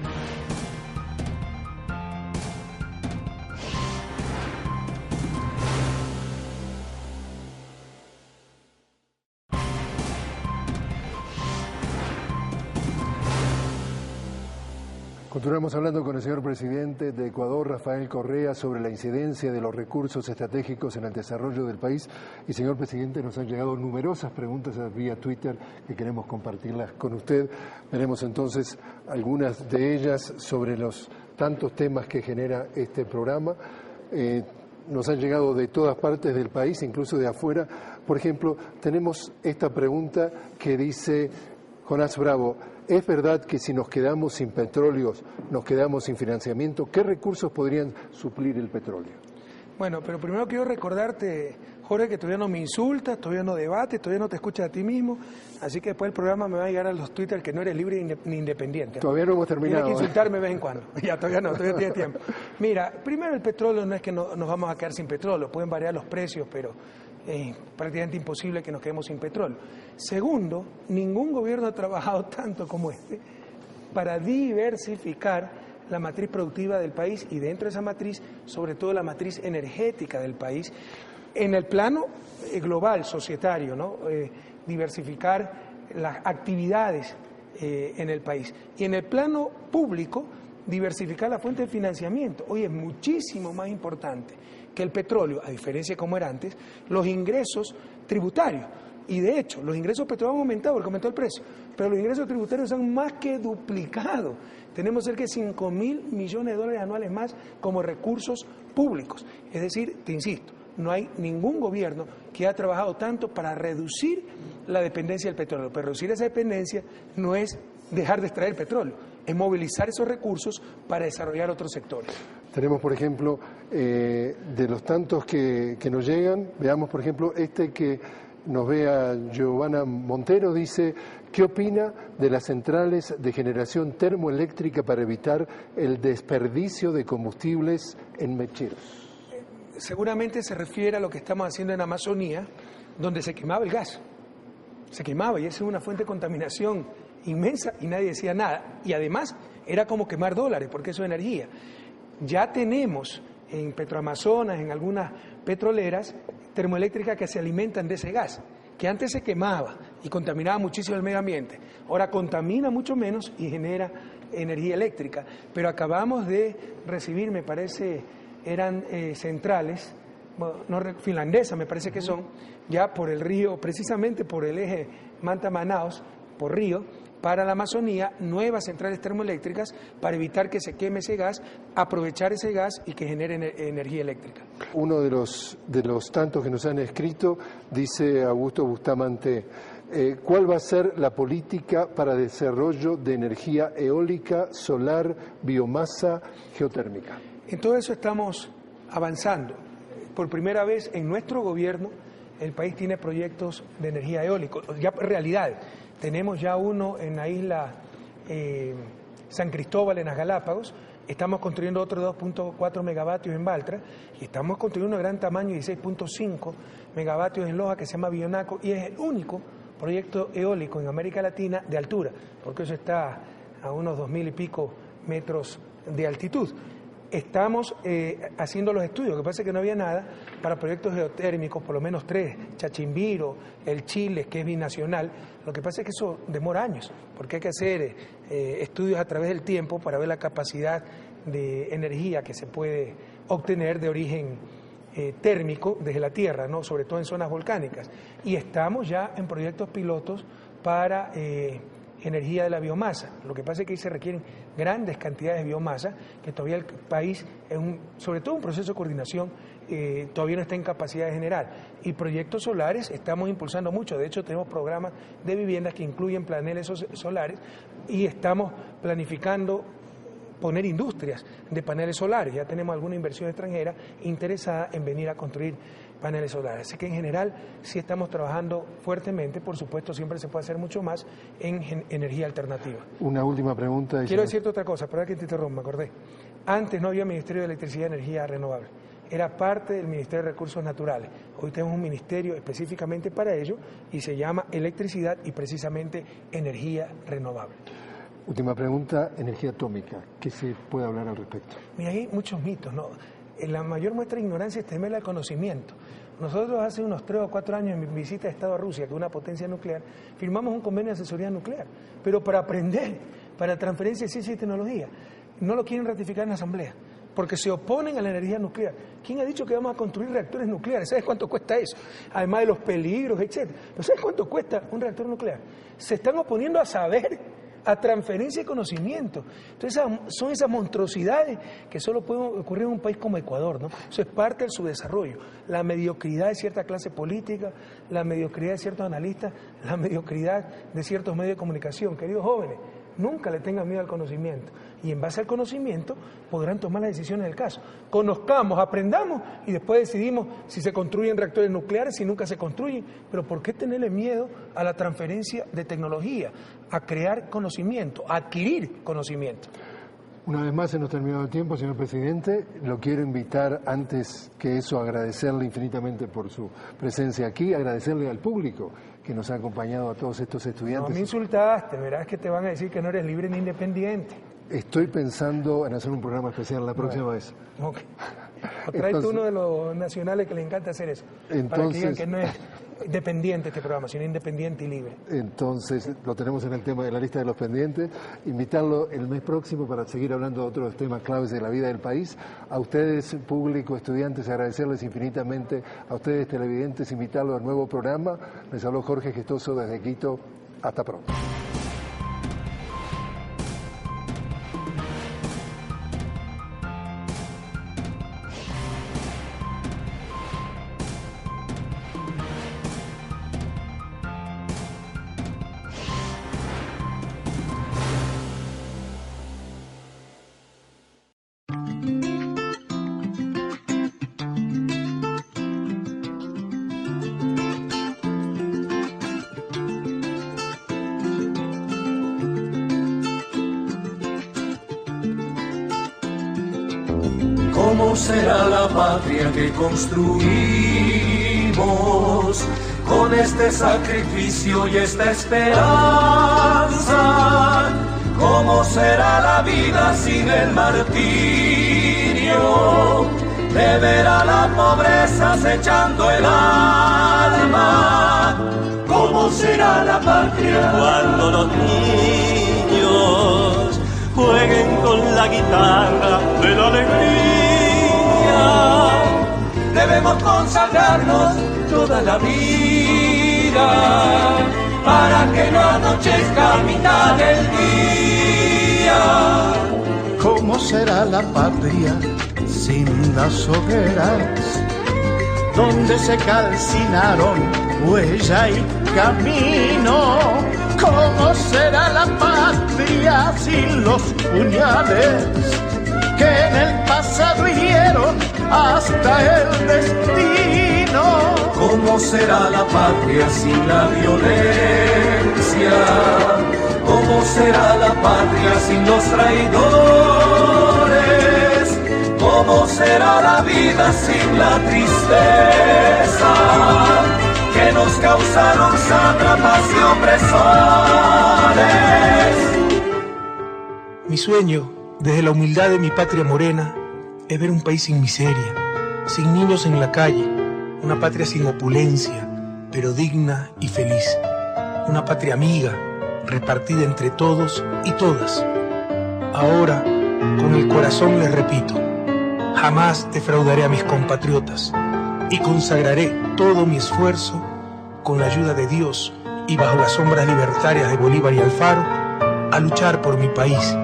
S1: Continuamos hablando con el señor presidente de Ecuador, Rafael Correa, sobre la incidencia de los recursos estratégicos en el desarrollo del país. Y señor presidente, nos han llegado numerosas preguntas vía Twitter que queremos compartirlas con usted. Veremos entonces algunas de ellas sobre los tantos temas que genera este programa. Nos han llegado de todas partes del país, incluso de afuera. Por ejemplo, tenemos esta pregunta que dice Jonás Bravo: ¿es verdad que si nos quedamos sin petróleos, nos quedamos sin financiamiento? ¿Qué recursos podrían suplir el petróleo?
S13: Bueno, pero primero quiero recordarte, Jorge, que todavía no me insultas, todavía no debates, todavía no te escuchas a ti mismo, así que después del programa me va a llegar a los Twitter que no eres libre ni independiente.
S1: Todavía no hemos terminado.
S13: Tienes que insultarme de vez en cuando. Ya, todavía no, todavía tiene tiempo. Mira, primero el petróleo no es que nos vamos a quedar sin petróleo, pueden variar los precios, pero es prácticamente imposible que nos quedemos sin petróleo. Segundo, ningún gobierno ha trabajado tanto como este para diversificar la matriz productiva del país y dentro de esa matriz, sobre todo la matriz energética del país, en el plano global, societario, ¿no? Diversificar las actividades en el país. Y en el plano público, diversificar la fuente de financiamiento. Hoy es muchísimo más importante que el petróleo, a diferencia de como era antes, los ingresos tributarios. Y de hecho, los ingresos petroleros han aumentado porque aumentó el precio, pero los ingresos tributarios han más que duplicado. Tenemos cerca de 5.000 millones de dólares anuales más como recursos públicos. Es decir, te insisto, no hay ningún gobierno que haya trabajado tanto para reducir la dependencia del petróleo. Pero reducir esa dependencia no es dejar de extraer petróleo, es movilizar esos recursos para desarrollar otros sectores.
S1: Tenemos, por ejemplo, de los tantos que nos llegan, veamos, por ejemplo, este que nos vea Giovanna Montero, dice: ¿qué opina de las centrales de generación termoeléctrica para evitar el desperdicio de combustibles en mecheros?
S13: Seguramente se refiere a lo que estamos haciendo en Amazonía, donde se quemaba el gas. Se quemaba y esa es una fuente de contaminación inmensa y nadie decía nada. Y además era como quemar dólares, porque eso es energía. Ya tenemos en Petroamazonas, en algunas petroleras, termoeléctricas que se alimentan de ese gas, que antes se quemaba y contaminaba muchísimo el medio ambiente. Ahora contamina mucho menos y genera energía eléctrica. Pero acabamos de recibir, me parece, eran centrales, bueno, no, finlandesas me parece que son, ya por el río, precisamente por el eje Manta-Manaos, por río, para la Amazonía, nuevas centrales termoeléctricas para evitar que se queme ese gas, aprovechar ese gas y que genere energía eléctrica.
S1: Uno de los tantos que nos han escrito dice Augusto Bustamante: ¿cuál va a ser la política para desarrollo de energía eólica, solar, biomasa, geotérmica?
S13: En todo eso estamos avanzando. Por primera vez en nuestro gobierno el país tiene proyectos de energía eólica, ya realidades. Tenemos ya uno en la isla San Cristóbal, en las Galápagos. Estamos construyendo otro 2.4 megavatios en Baltra y estamos construyendo uno de gran tamaño, 16.5 megavatios en Loja, que se llama Bionaco, y es el único proyecto eólico en América Latina de altura, porque eso está a unos 2.000 y pico metros de altitud. Estamos haciendo los estudios, lo que pasa es que no había nada para proyectos geotérmicos, por lo menos 3, Chachimbiro, el Chile, que es binacional. Lo que pasa es que eso demora años, porque hay que hacer estudios a través del tiempo para ver la capacidad de energía que se puede obtener de origen térmico desde la Tierra, ¿no? Sobre todo en zonas volcánicas. Y estamos ya en proyectos pilotos para energía de la biomasa. Lo que pasa es que ahí se requieren grandes cantidades de biomasa, que todavía el país, sobre todo un proceso de coordinación, todavía no está en capacidad de generar. Y proyectos solares estamos impulsando mucho. De hecho, tenemos programas de viviendas que incluyen paneles solares y estamos planificando poner industrias de paneles solares. Ya tenemos alguna inversión extranjera interesada en venir a construir paneles solares. Así que en general sí estamos trabajando fuertemente. Por supuesto, siempre se puede hacer mucho más en energía alternativa.
S1: Una última pregunta.
S13: Quiero decirte otra cosa, perdón que te interrumpa, me acordé. Antes no había Ministerio de Electricidad y Energía Renovable. Era parte del Ministerio de Recursos Naturales. Hoy tenemos un ministerio específicamente para ello y se llama Electricidad y precisamente Energía Renovable.
S1: Última pregunta, energía atómica. ¿Qué se puede hablar al respecto?
S13: Mira, hay muchos mitos, ¿no? La mayor muestra de ignorancia es temer al conocimiento. Nosotros hace unos 3 o 4 años en mi visita de Estado a Rusia, que es una potencia nuclear, firmamos un convenio de asesoría nuclear, pero para aprender, para transferencia de ciencia y tecnología. No lo quieren ratificar en la Asamblea, porque se oponen a la energía nuclear. ¿Quién ha dicho que vamos a construir reactores nucleares? ¿Sabes cuánto cuesta eso? Además de los peligros, etcétera. ¿Pero sabes cuánto cuesta un reactor nuclear? Se están oponiendo a saber, a transferencia de conocimiento. Entonces son esas monstruosidades que solo pueden ocurrir en un país como Ecuador, ¿no? Eso es parte del subdesarrollo. La mediocridad de cierta clase política, la mediocridad de ciertos analistas, la mediocridad de ciertos medios de comunicación. Queridos jóvenes, nunca le tengan miedo al conocimiento. Y en base al conocimiento podrán tomar las decisiones del caso. Conozcamos, aprendamos y después decidimos si se construyen reactores nucleares, si nunca se construyen. Pero ¿por qué tenerle miedo a la transferencia de tecnología, a crear conocimiento, a adquirir conocimiento?
S1: Una vez más se nos ha terminado el tiempo, señor presidente. Lo quiero invitar, antes que eso, a agradecerle infinitamente por su presencia aquí, agradecerle al público que nos ha acompañado, a todos estos estudiantes.
S13: No me insultaste, verás que te van a decir que no eres libre ni independiente.
S1: Estoy pensando en hacer un programa especial la próxima vez.
S13: Okay. O tráete uno de los nacionales que le encanta hacer eso. Para que digan que no es dependiente este programa, sino independiente y libre.
S1: Entonces, lo tenemos en el tema de la lista de los pendientes. Invitarlo el mes próximo para seguir hablando de otros temas claves de la vida del país. A ustedes, público, estudiantes, agradecerles infinitamente. A ustedes, televidentes, invitarlos al nuevo programa. Les habló Jorge Gestoso desde Quito. Hasta pronto.
S16: ¿Cómo será la patria que construimos con este sacrificio y esta esperanza? ¿Cómo será la vida sin el martirio de ver a la pobreza acechando el alma? ¿Cómo será la patria cuando los niños jueguen con la guitarra de la alegría? Debemos consagrarnos toda la vida para que no anochezca a mitad del día.
S17: ¿Cómo será la patria sin las hogueras donde se calcinaron huella y camino? ¿Cómo será la patria sin los puñales que en el pasado hirieron hasta el destino?
S16: ¿Cómo será la patria sin la violencia? ¿Cómo será la patria sin los traidores? ¿Cómo será la vida sin la tristeza que nos causaron sátrapas y opresores?
S13: Mi sueño, desde la humildad de mi patria morena, es ver un país sin miseria, sin niños en la calle, una patria sin opulencia, pero digna y feliz. Una patria amiga, repartida entre todos y todas. Ahora, con el corazón les repito, jamás defraudaré a mis compatriotas y consagraré todo mi esfuerzo con la ayuda de Dios y bajo las sombras libertarias de Bolívar y Alfaro a luchar por mi país,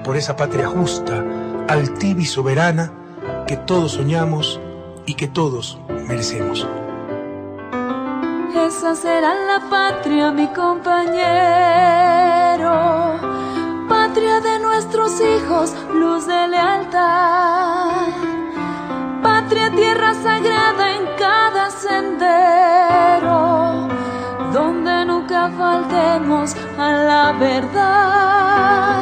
S13: por esa patria justa, altiva y soberana que todos soñamos y que todos merecemos.
S18: Esa será la patria, mi compañero, patria de nuestros hijos, juros de lealtad. Patria, tierra sagrada en cada sendero, donde nunca faltemos a la verdad.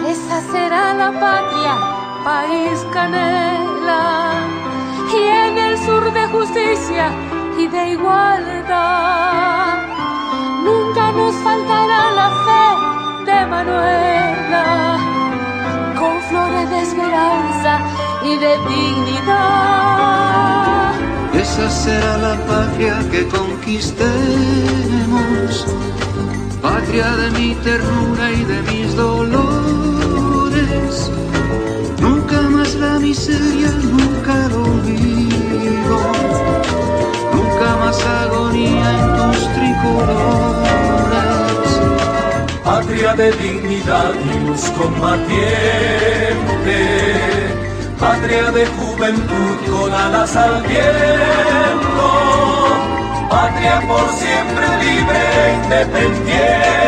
S18: Esa será la patria, país canela, y en el sur de justicia y de igualdad. Nunca nos faltará la fe de Manuela, con flores de esperanza y de dignidad.
S16: Esa será la patria que conquistemos, patria de mi ternura y de mis dolores. Nunca más la miseria, nunca el olvido, nunca más agonía en tus tricolores. Patria de dignidad y luz combatiente, patria de juventud con alas al viento, patria por siempre libre e independiente.